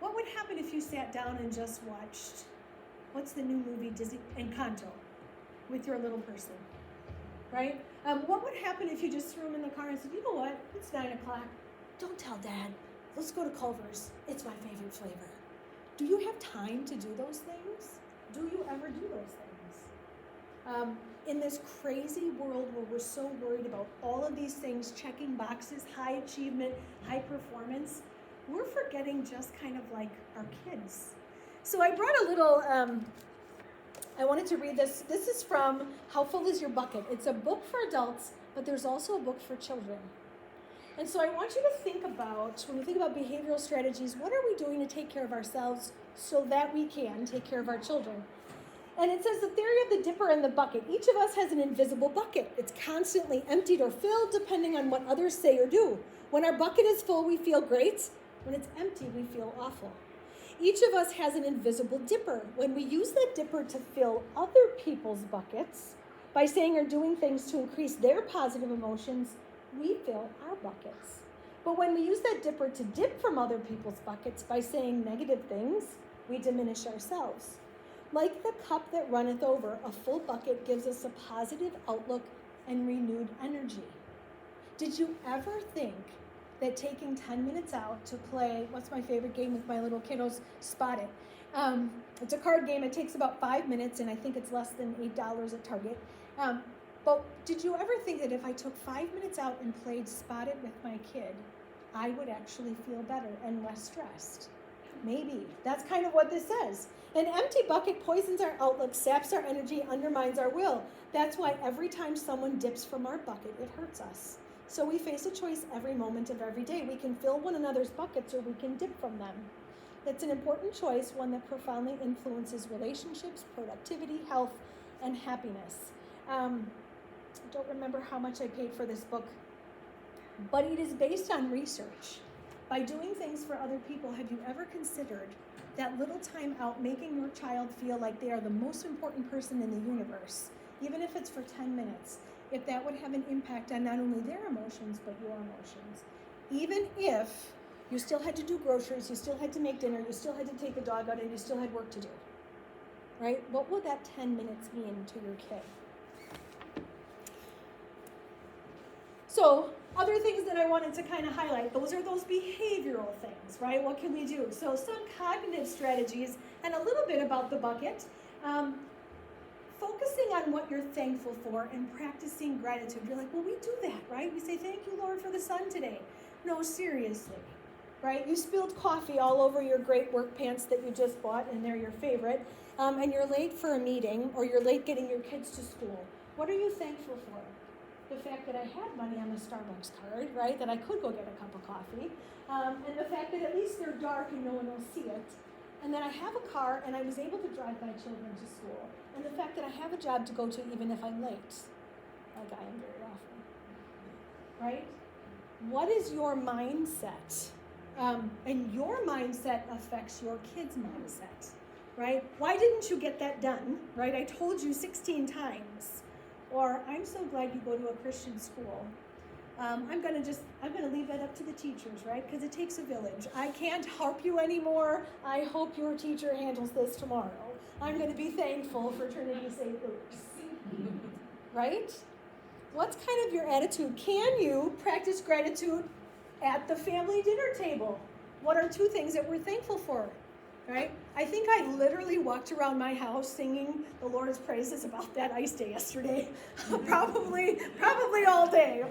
What would happen if you sat down and just watched, what's the new movie, Disney, Encanto, with your little person, right? What would happen if you just threw him in the car and said, you know what, it's 9 o'clock. Don't tell Dad. Let's go to Culver's. It's my favorite flavor. Do you have time to do those things? Do you ever do those things? In this crazy world where we're so worried about all of these things, checking boxes, high achievement, high performance, we're forgetting just kind of like our kids. So I brought a little, I wanted to read this. This is from How Full Is Your Bucket? It's a book for adults, but there's also a book for children. And so I want you to think about, when we think about behavioral strategies, what are we doing to take care of ourselves so that we can take care of our children? And it says the theory of the dipper and the bucket. Each of us has an invisible bucket. It's constantly emptied or filled depending on what others say or do. When our bucket is full, we feel great. When it's empty, we feel awful. Each of us has an invisible dipper. When we use that dipper to fill other people's buckets by saying or doing things to increase their positive emotions, we fill our buckets. But when we use that dipper to dip from other people's buckets by saying negative things, we diminish ourselves. Like the cup that runneth over, a full bucket gives us a positive outlook and renewed energy. Did you ever think that taking 10 minutes out to play, what's my favorite game with my little kiddos? Spot It. It's a card game. It takes about 5 minutes, and I think it's less than $8 at Target. But did you ever think that if I took 5 minutes out and played Spot It with my kid, I would actually feel better and less stressed? Maybe. That's kind of what this says. An empty bucket poisons our outlook, saps our energy, undermines our will. That's why every time someone dips from our bucket, it hurts us. So we face a choice every moment of every day. We can fill one another's buckets or we can dip from them. It's an important choice, one that profoundly influences relationships, productivity, health, and happiness. I don't remember how much I paid for this book, but it is based on research. By doing things for other people, have you ever considered that little time out making your child feel like they are the most important person in the universe, even if it's for 10 minutes, if that would have an impact on not only their emotions, but your emotions? Even if you still had to do groceries, you still had to make dinner, you still had to take the dog out, and you still had work to do, right? What would that 10 minutes mean to your kid? So, other things that I wanted to kind of highlight, those are those behavioral things, right? What can we do? So some cognitive strategies and a little bit about the bucket. Focusing on what you're thankful for and practicing gratitude. You're like, well, we do that, right? We say, thank you, Lord, for the sun today. No, seriously, right? You spilled coffee all over your great work pants that you just bought, and they're your favorite, and you're late for a meeting, or you're late getting your kids to school. What are you thankful for? The fact that I had money on the Starbucks card, right? That I could go get a cup of coffee. And the fact that at least they're dark and no one will see it. And that I have a car and I was able to drive my children to school. And the fact that I have a job to go to even if I'm late, like I am very often, right? What is your mindset? And your mindset affects your kid's mindset, right? Why didn't you get that done, right? I told you 16 times. Or, I'm so glad you go to a Christian school. I'm gonna leave that up to the teachers, right? Because it takes a village. I can't help you anymore. I hope your teacher handles this tomorrow. I'm gonna be thankful for Trinity St. Luke's, right? What's kind of your attitude? Can you practice gratitude at the family dinner table? What are 2 things that we're thankful for? Right? I think I literally walked around my house singing the Lord's praises about that ice day yesterday. probably all day.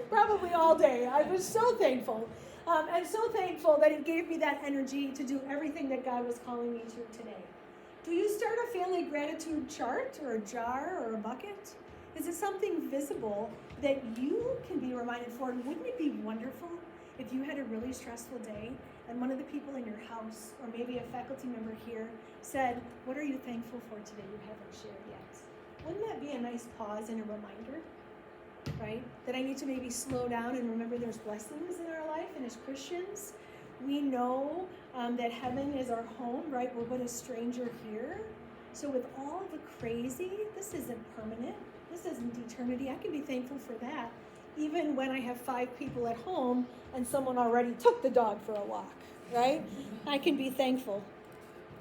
I was so thankful. And so thankful that it gave me that energy to do everything that God was calling me to today. Do you start a family gratitude chart or a jar or a bucket? Is it something visible that you can be reminded for? And wouldn't it be wonderful if you had a really stressful day and one of the people in your house, or maybe a faculty member here, said, what are you thankful for today you haven't shared yet? Wouldn't that be a nice pause and a reminder, right? That I need to maybe slow down and remember there's blessings in our life, and as Christians, we know that heaven is our home, right? We're but a stranger here. So with all the crazy, this isn't permanent. This isn't eternity. I can be thankful for that, even when I have 5 people at home and someone already took the dog for a walk, right? I can be thankful.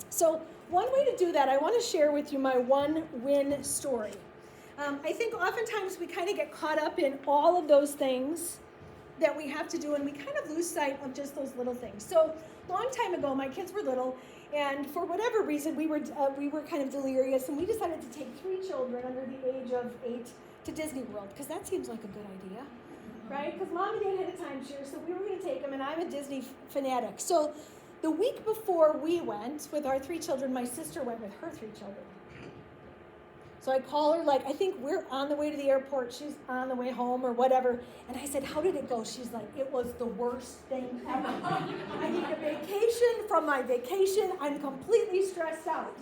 So one way to do that, I want to share with you my one win story. I think oftentimes we kind of get caught up in all of those things that we have to do, and we kind of lose sight of just those little things. So long time ago, my kids were little, and for whatever reason, we were kind of delirious, and we decided to take 3 children under the age of 8 to Disney World, because that seems like a good idea, right? Because Mom and Dad had a timeshare, so we were going to take them, and I'm a Disney fanatic. So the week before we went with our 3 children, my sister went with her 3 children. So I call her, like, I think we're on the way to the airport, she's on the way home or whatever, and I said, how did it go? She's like, it was the worst thing ever. I need a vacation from my vacation. I'm completely stressed out.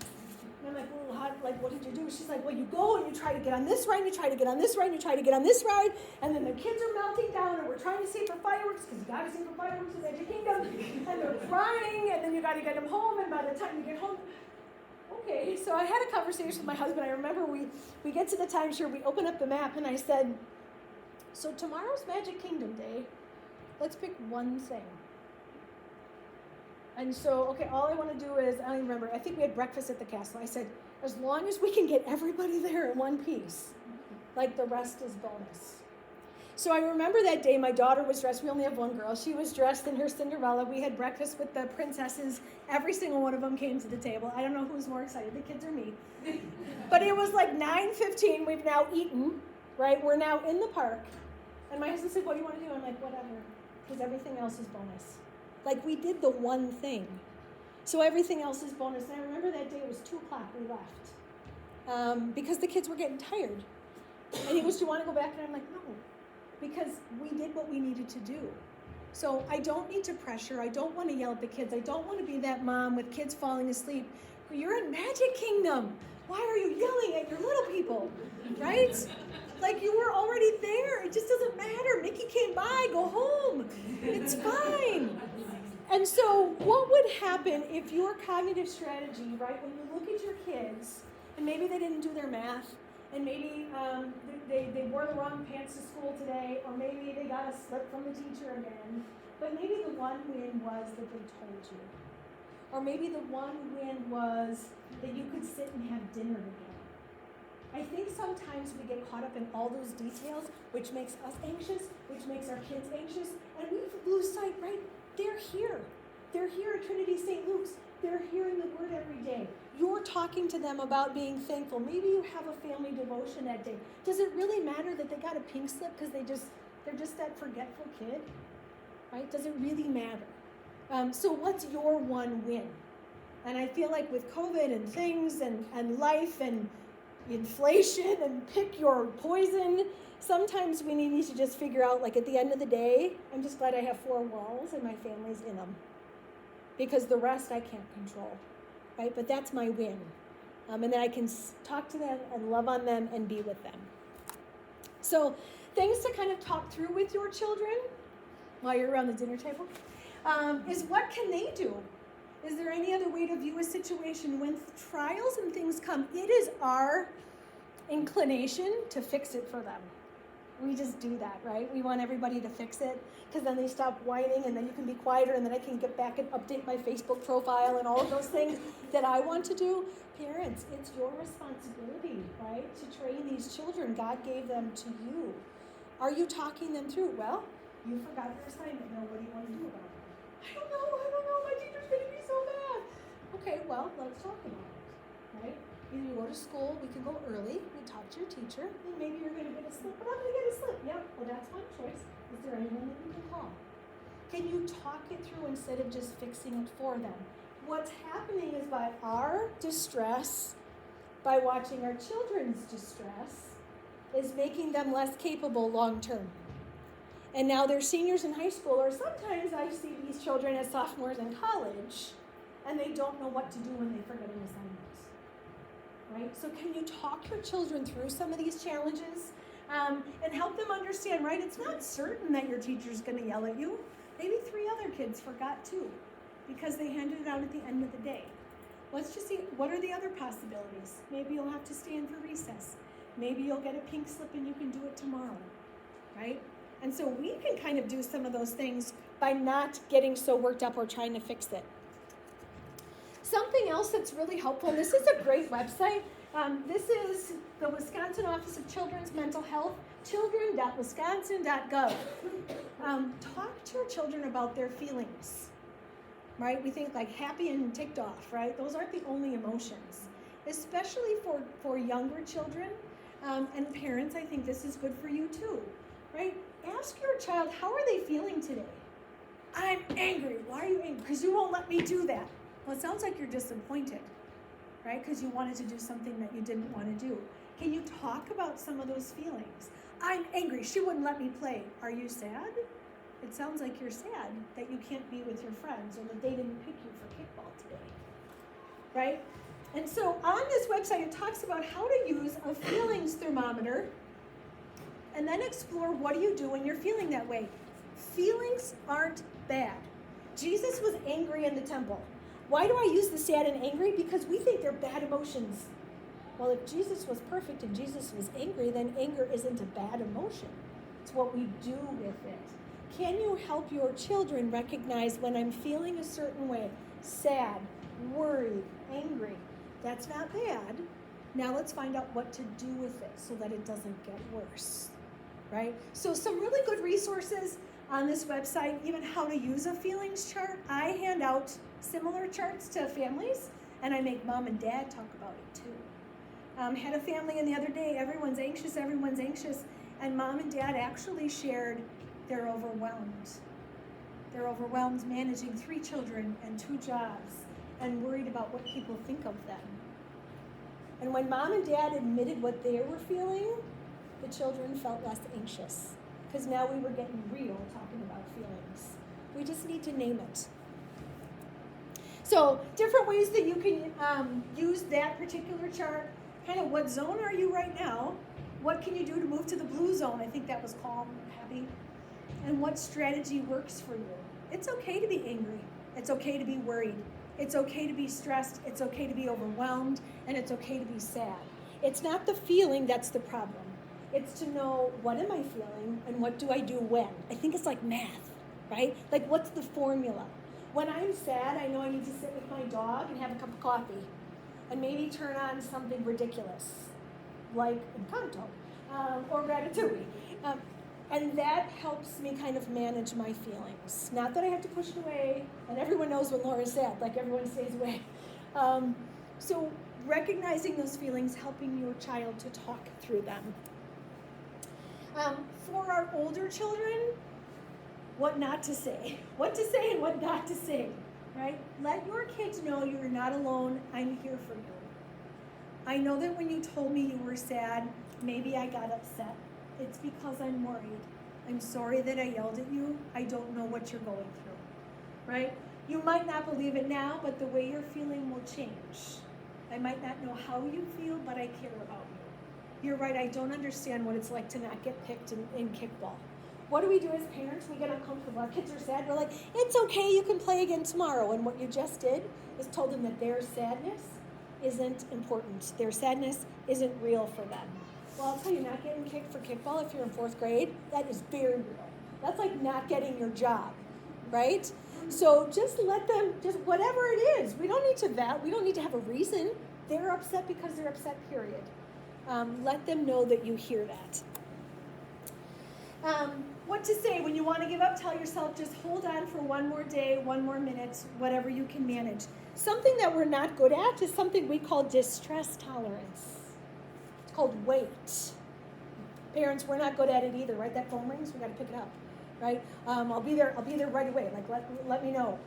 And I'm like, well, what did you do? She's like, well, you go and you try to get on this ride, and you try to get on this ride, and you try to get on this ride, and then the kids are melting down, and we're trying to see for fireworks, because you got to see for fireworks in Magic Kingdom, and they're crying, and then you got to get them home, and by the time you get home, okay, so I had a conversation with my husband. I remember we get to the timeshare, we open up the map, and I said, so tomorrow's Magic Kingdom Day. Let's pick one thing. And so, okay, all I want to do is, I don't even remember, I think we had breakfast at the castle. I said, as long as we can get everybody there in one piece, like the rest is bonus. So I remember that day my daughter was dressed, we only have one girl, she was dressed in her Cinderella. We had breakfast with the princesses. Every single one of them came to the table. I don't know who's more excited, the kids or me. But it was like 9:15, we've now eaten, right? We're now in the park. And my husband said, what do you want to do? I'm like, whatever, because everything else is bonus. Like, we did the one thing. So everything else is bonus. And I remember that day, it was 2 o'clock, we left. Because the kids were getting tired. And he goes, do you want to go back? And I'm like, no, because we did what we needed to do. So I don't need to pressure. I don't want to yell at the kids. I don't want to be that mom with kids falling asleep. You're in Magic Kingdom. Why are you yelling at your little people, right? Like, you were already there. It just doesn't matter. Mickey came by. Go home. It's fine. And so what would happen if your cognitive strategy, right, when you look at your kids, and maybe they didn't do their math, and maybe they wore the wrong pants to school today, or maybe they got a slip from the teacher again, but maybe the one win was that they told you. Or maybe the one win was that you could sit and have dinner together. I think sometimes we get caught up in all those details, which makes us anxious, which makes our kids anxious, and we lose sight, right? They're here. They're here at Trinity St. Luke's. They're hearing the word every day. You're talking to them about being thankful. Maybe you have a family devotion that day. Does it really matter that they got a pink slip because they're just that forgetful kid? Right? Does it really matter? So what's your one win? And I feel like with COVID and things and life and inflation and pick your poison, sometimes we need to just figure out, like, at the end of the day, I'm just glad I have 4 walls and my family's in them, because the rest I can't control, right? But that's my win. And then I can talk to them and love on them and be with them. So things to kind of talk through with your children while you're around the dinner table is, what can they do? Is there any other way to view a situation when trials and things come? It is our inclination to fix it for them. We just do that, right? We want everybody to fix it, because then they stop whining, and then you can be quieter, and then I can get back and update my Facebook profile and all of those things that I want to do. Parents, it's your responsibility, right, to train these children. God gave them to you. Are you talking them through? Well, you forgot your assignment. Now, what do you want to do about it? I don't know. My teacher's going to be so mad. Okay, well, let's talk about it, right? Either you go to school, we can go early, we talk to your teacher, and maybe you're going to get a slip, but I'm going to get a slip. Yep, well, that's my choice. Is there anyone that you can call? Can you talk it through instead of just fixing it for them? What's happening is, by our distress, by watching our children's distress, is making them less capable long term. And now they're seniors in high school, or sometimes I see these children as sophomores in college, and they don't know what to do when they forget an assignment. Right? So can you talk your children through some of these challenges and help them understand, right? It's not certain that your teacher's going to yell at you. Maybe 3 other kids forgot too, because they handed it out at the end of the day. Let's just see, what are the other possibilities? Maybe you'll have to stay in for recess. Maybe you'll get a pink slip and you can do it tomorrow, right? And so we can kind of do some of those things by not getting so worked up or trying to fix it. Something else that's really helpful, and this is a great website. This is the Wisconsin Office of Children's Mental Health, children.wisconsin.gov. Talk to your children about their feelings, right? We think like happy and ticked off, right? Those aren't the only emotions, especially for younger children and parents. I think this is good for you too, right? Ask your child, how are they feeling today? I'm angry. Why are you angry? Because you won't let me do that. Well, it sounds like you're disappointed, right? Because you wanted to do something that you didn't want to do. Can you talk about some of those feelings? I'm angry. She wouldn't let me play. Are you sad? It sounds like you're sad that you can't be with your friends, or that they didn't pick you for kickball today, right? And so on this website, it talks about how to use a feelings thermometer and then explore what do you do when you're feeling that way. Feelings aren't bad. Jesus was angry in the temple. Why do I use the sad and angry? Because we think they're bad emotions. Well, if Jesus was perfect and Jesus was angry, then anger isn't a bad emotion. It's what we do with it. Can you help your children recognize when I'm feeling a certain way? Sad, worried, angry. That's not bad. Now let's find out what to do with it so that it doesn't get worse, right? So some really good resources on this website, even how to use a feelings chart. I hand out similar charts to families, and I make mom and dad talk about it too. Had a family in the other day, everyone's anxious, and mom and dad actually shared they're overwhelmed. They're overwhelmed managing 3 children and 2 jobs and worried about what people think of them. And when mom and dad admitted what they were feeling, the children felt less anxious because now we were getting real talking about feelings. We just need to name it. So different ways that you can use that particular chart. Kind of what zone are you right now? What can you do to move to the blue zone? I think that was calm, happy. And what strategy works for you? It's okay to be angry. It's okay to be worried. It's okay to be stressed. It's okay to be overwhelmed. And it's okay to be sad. It's not the feeling that's the problem. It's to know what am I feeling and what do I do when. I think it's like math, right? Like what's the formula? When I'm sad, I know I need to sit with my dog and have a cup of coffee and maybe turn on something ridiculous like Encanto or Ratatouille. And that helps me kind of manage my feelings. Not that I have to push it away, and everyone knows when Laura's sad, like everyone stays away. So recognizing those feelings, helping your child to talk through them. For our older children, what not to say. What to say and what not to say, right? Let your kids know you're not alone, I'm here for you. I know that when you told me you were sad, maybe I got upset. It's because I'm worried. I'm sorry that I yelled at you. I don't know what you're going through, right? You might not believe it now, but the way you're feeling will change. I might not know how you feel, but I care about you. You're right, I don't understand what it's like to not get picked in kickball. What do we do as parents? We get uncomfortable. Our kids are sad. We're like, it's okay, you can play again tomorrow. And what you just did is told them that their sadness isn't important. Their sadness isn't real for them. Well, I'll tell you, not getting kicked for kickball if you're in 4th grade, that is very real. That's like not getting your job, right? So just let them, just whatever it is. We don't need to have a reason. They're upset because they're upset, period. Let them know that you hear that. What to say when you want to give up, tell yourself just hold on for one more day, 1 more minute, whatever you can manage. Something that we're not good at is something we call distress tolerance. It's called wait. Parents, we're not good at it either, right? That phone rings, we got to pick it up, right? I'll be there right away, like let me know.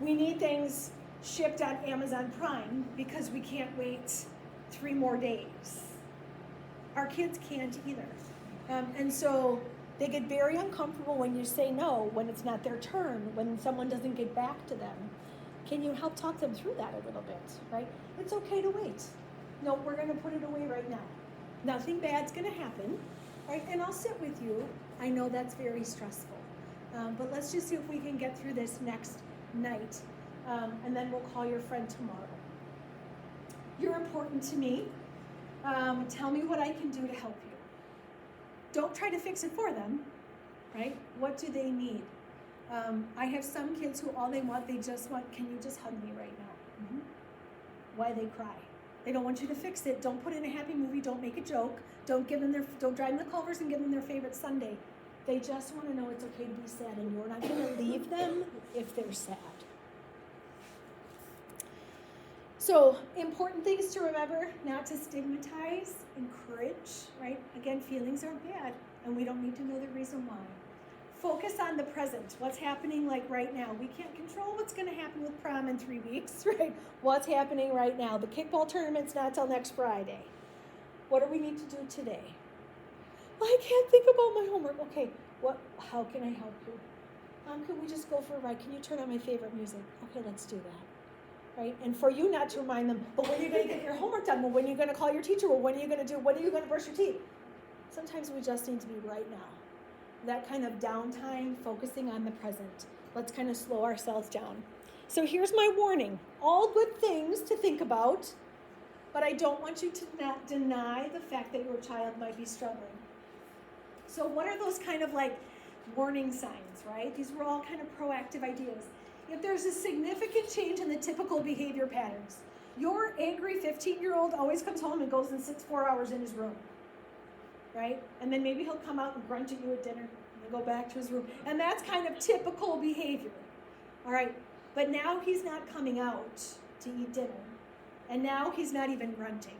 We need things shipped on Amazon Prime because we can't wait 3 more days. Our kids can't either. And so they get very uncomfortable when you say no, when it's not their turn, when someone doesn't get back to them. Can you help talk them through that a little bit, right? It's okay to wait. No, we're going to put it away right now. Nothing bad's going to happen, right? And I'll sit with you. I know that's very stressful. But let's just see if we can get through this next night. And then we'll call your friend tomorrow. You're important to me. Tell me what I can do to help you. Don't try to fix it for them, right? What do they need? I have some kids who all they want, can you just hug me right now? Mm-hmm. Why they cry. They don't want you to fix it. Don't put in a happy movie. Don't make a joke. Don't drive them to Culver's and give them their favorite sundae. They just want to know it's okay to be sad, and you're not going to leave them if they're sad. So, important things to remember, not to stigmatize, encourage, right? Again, feelings are bad, and we don't need to know the reason why. Focus on the present, what's happening like right now. We can't control what's going to happen with prom in 3 weeks, right? What's happening right now? The kickball tournament's not till next Friday. What do we need to do today? Well, I can't think about my homework. Okay, how can I help you? Can we just go for a ride? Can you turn on my favorite music? Okay, let's do that. right? And for you not to remind them, but when are you going to get your homework done? Well, when are you going to call your teacher? Well, when are you going to do, when are you going to brush your teeth? Sometimes we just need to be right now. That kind of downtime, focusing on the present. Let's kind of slow ourselves down. So here's my warning. All good things to think about, but I don't want you to not deny the fact that your child might be struggling. So what are those kind of like warning signs, right? These were all kind of proactive ideas. If there's a significant change in the typical behavior patterns, your angry 15-year-old always comes home and goes and sits 4 hours in his room, right? And then maybe he'll come out and grunt at you at dinner and then go back to his room. And that's kind of typical behavior, all right? But now he's not coming out to eat dinner. And now he's not even grunting,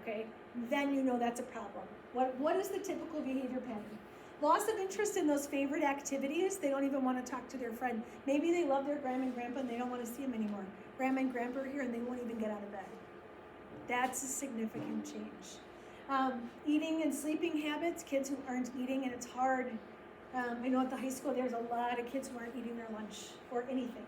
okay? Then you know that's a problem. What is the typical behavior pattern? Loss of interest in those favorite activities. They don't even want to talk to their friend. Maybe they love their grandma and grandpa and they don't want to see them anymore. Grandma and grandpa are here and they won't even get out of bed. That's a significant change. Eating and sleeping habits, kids who aren't eating, and it's hard. I know at the high school there's a lot of kids who aren't eating their lunch or anything.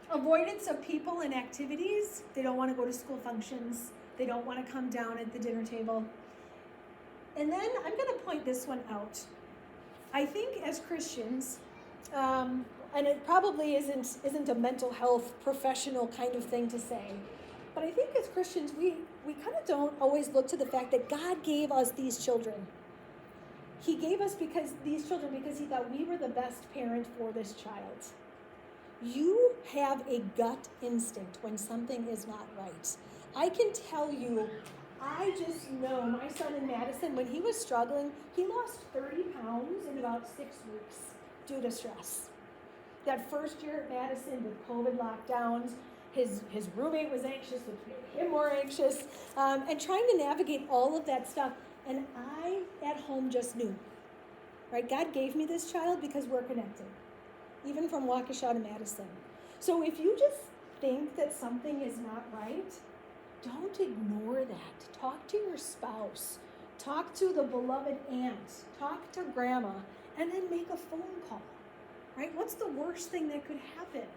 Avoidance of people and activities. They don't want to go to school functions. They don't want to come down at the dinner table. And then I'm going to point this one out. I think as Christians, and it probably isn't a mental health professional kind of thing to say, but I think as Christians, we kind of don't always look to the fact that God gave us these children. He gave us these children because he thought we were the best parent for this child. You have a gut instinct when something is not right. I can tell you, I just know my son in Madison, when he was struggling, he lost 30 pounds in about 6 weeks due to stress. That first year at Madison with COVID lockdowns, his roommate was anxious, which made him more anxious, and trying to navigate all of that stuff. And I, at home, just knew, right? God gave me this child because we're connected, even from Waukesha to Madison. So if you just think that something is not right, don't ignore that. Talk to your spouse. Talk to the beloved aunt. Talk to grandma. And then make a phone call, right? What's the worst thing that could happen?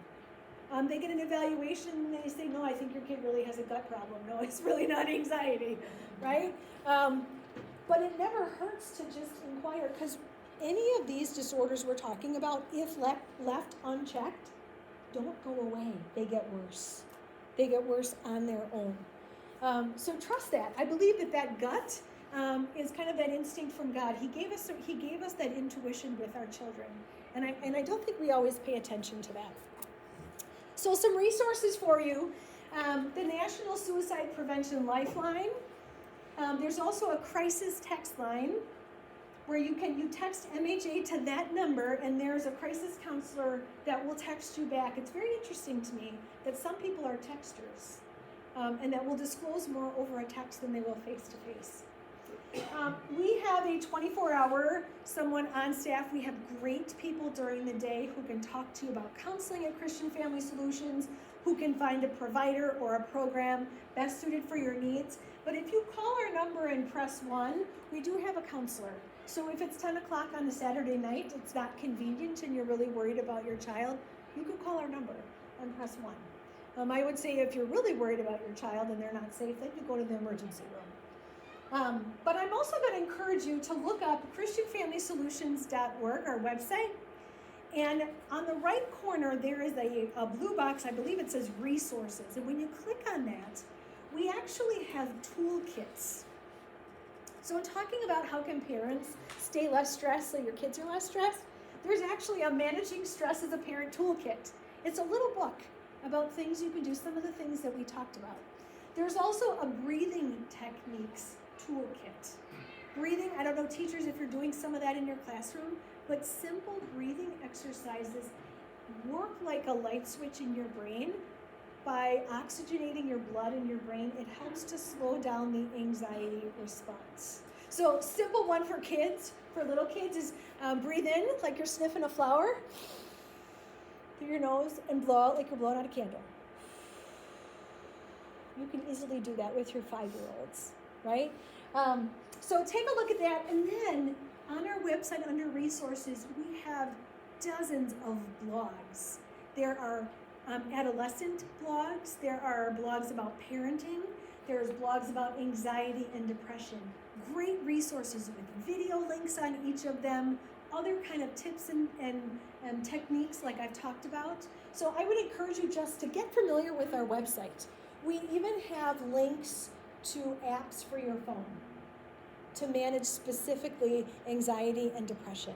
They get an evaluation and they say, no, I think your kid really has a gut problem. No, it's really not anxiety, right? But it never hurts to just inquire, because any of these disorders we're talking about, if left unchecked, don't go away. They get worse. They get worse on their own. So trust that. I believe that gut is kind of that instinct from God. He gave us that intuition with our children, and I don't think we always pay attention to that. So some resources for you: the National Suicide Prevention Lifeline. There's also a crisis text line where you text MHA to that number, and there's a crisis counselor that will text you back. It's very interesting to me that some people are texters, and that will disclose more over a text than they will face-to-face. We have a 24-hour someone on staff. We have great people during the day who can talk to you about counseling at Christian Family Solutions, who can find a provider or a program best suited for your needs. But if you call our number and press 1, we do have a counselor. So if it's 10 o'clock on a Saturday night, it's not convenient, and you're really worried about your child, you can call our number and press 1. I would say if you're really worried about your child and they're not safe, then you go to the emergency room. But I'm also going to encourage you to look up ChristianFamilySolutions.org, our website. And on the right corner, there is a blue box. I believe it says resources. And when you click on that, we actually have toolkits. So in talking about how can parents stay less stressed so your kids are less stressed, there's actually a Managing Stress as a Parent toolkit. It's a little book about things you can do, some of the things that we talked about. There's also a breathing techniques toolkit. Breathing, I don't know, teachers, if you're doing some of that in your classroom, but simple breathing exercises work like a light switch in your brain. By oxygenating your blood in your brain, it helps to slow down the anxiety response. So simple one for kids, for little kids, is breathe in like you're sniffing a flower through your nose, and blow out like you're blowing out a candle. You can easily do that with your 5-year-olds, right? So take a look at that, and then on our website under resources, we have dozens of blogs. There are adolescent blogs. There are blogs about parenting. There's blogs about anxiety and depression. Great resources with video links on each of them, other kind of tips and techniques like I've talked about. So I would encourage you just to get familiar with our website. We even have links to apps for your phone to manage specifically anxiety and depression.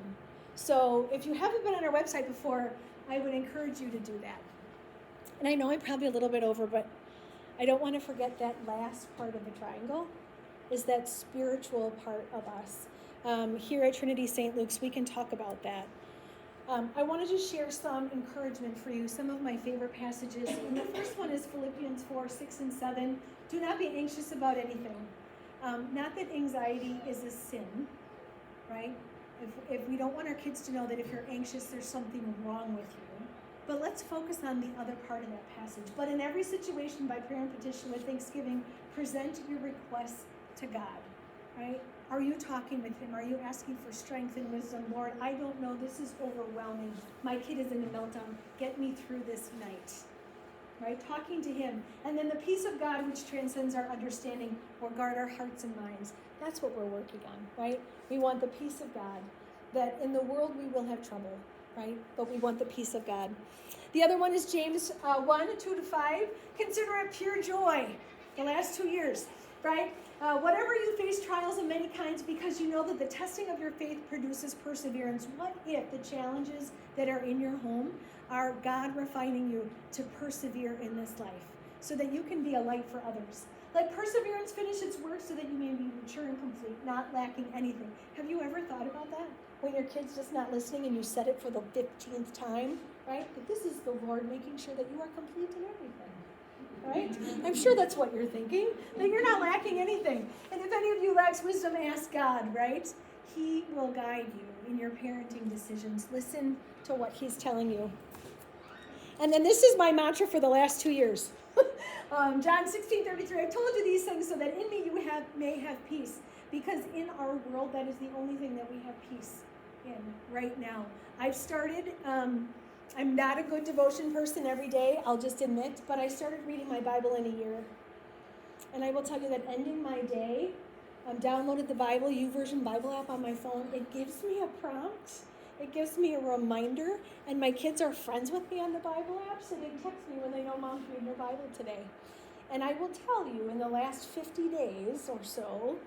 So if you haven't been on our website before, I would encourage you to do that. And I know I'm probably a little bit over, but I don't want to forget that last part of the triangle is that spiritual part of us. Here at Trinity St. Luke's, we can talk about that. I wanted to share some encouragement for you, some of my favorite passages. And the first one is Philippians 4, 6 and 7. Do not be anxious about anything. Not that anxiety is a sin, right? If we don't want our kids to know that if you're anxious, there's something wrong with you. But let's focus on the other part of that passage. But in every situation, by prayer and petition with thanksgiving, present your requests to God, right? Are you talking with him? Are you asking for strength and wisdom? Lord, I don't know. This is overwhelming. My kid is in a meltdown. Get me through this night, right? Talking to him. And then the peace of God, which transcends our understanding, will guard our hearts and minds. That's what we're working on, right? We want the peace of God, that in the world we will have trouble, right? But we want the peace of God. The other one is James 1, 2-5. Consider it pure joy. The last 2 years, right? Whatever you face trials of many kinds, because you know that the testing of your faith produces perseverance. What if the challenges that are in your home are God refining you to persevere in this life so that you can be a light for others? Let perseverance finish its work so that you may be mature and complete, not lacking anything. Have you ever thought about that? When your kid's just not listening and you said it for the 15th time, right? That this is the Lord making sure that you are complete in everything. Right? I'm sure that's what you're thinking, that you're not lacking anything. And if any of you lacks wisdom, ask God, right? He will guide you in your parenting decisions. Listen to what he's telling you. And then this is my mantra for the last 2 years. John 16:33, I've told you these things so that in me you may have peace. Because in our world, that is the only thing that we have peace in right now. I've started... I'm not a good devotion person every day, I'll just admit, but I started reading my Bible in a year. And I will tell you that ending my day, I've downloaded the Bible, YouVersion Bible app on my phone. It gives me a prompt. It gives me a reminder. And my kids are friends with me on the Bible app, so they text me when they know Mom's reading her Bible today. And I will tell you, in the last 50 days or so,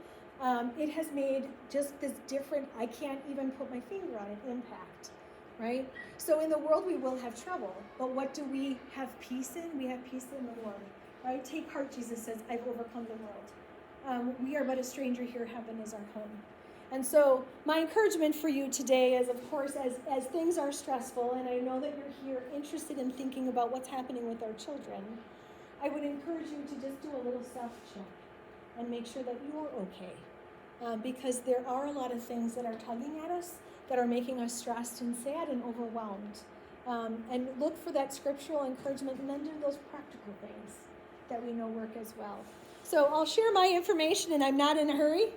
it has made just this different, I can't even put my finger on it, impact. Right? So in the world we will have trouble, but what do we have peace in? We have peace in the Lord, right? Take heart, Jesus says, I've overcome the world. We are but a stranger here, heaven is our home. And so my encouragement for you today is, of course, as things are stressful, and I know that you're here interested in thinking about what's happening with our children, I would encourage you to just do a little self-check and make sure that you're okay. Because there are a lot of things that are tugging at us, that are making us stressed and sad and overwhelmed. And look for that scriptural encouragement and then do those practical things that we know work as well. So I'll share my information, and I'm not in a hurry.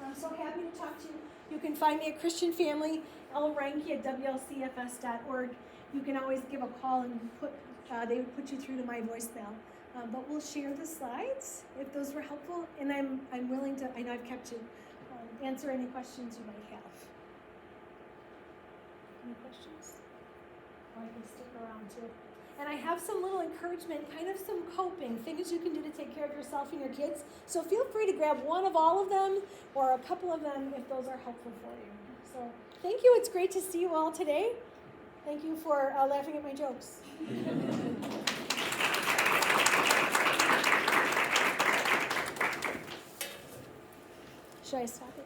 I'm so happy to talk to you. You can find me at Christian Family, Reinke at WLCFS.org. You can always give a call and they would put you through to my voicemail. But we'll share the slides if those were helpful. And I'm willing to, I know I've kept you, answer any questions you might have. Any questions? Or I can stick around too. And I have some little encouragement, kind of some coping, things you can do to take care of yourself and your kids. So feel free to grab one of all of them or a couple of them if those are helpful for you. So thank you. It's great to see you all today. Thank you for laughing at my jokes. Should I stop it?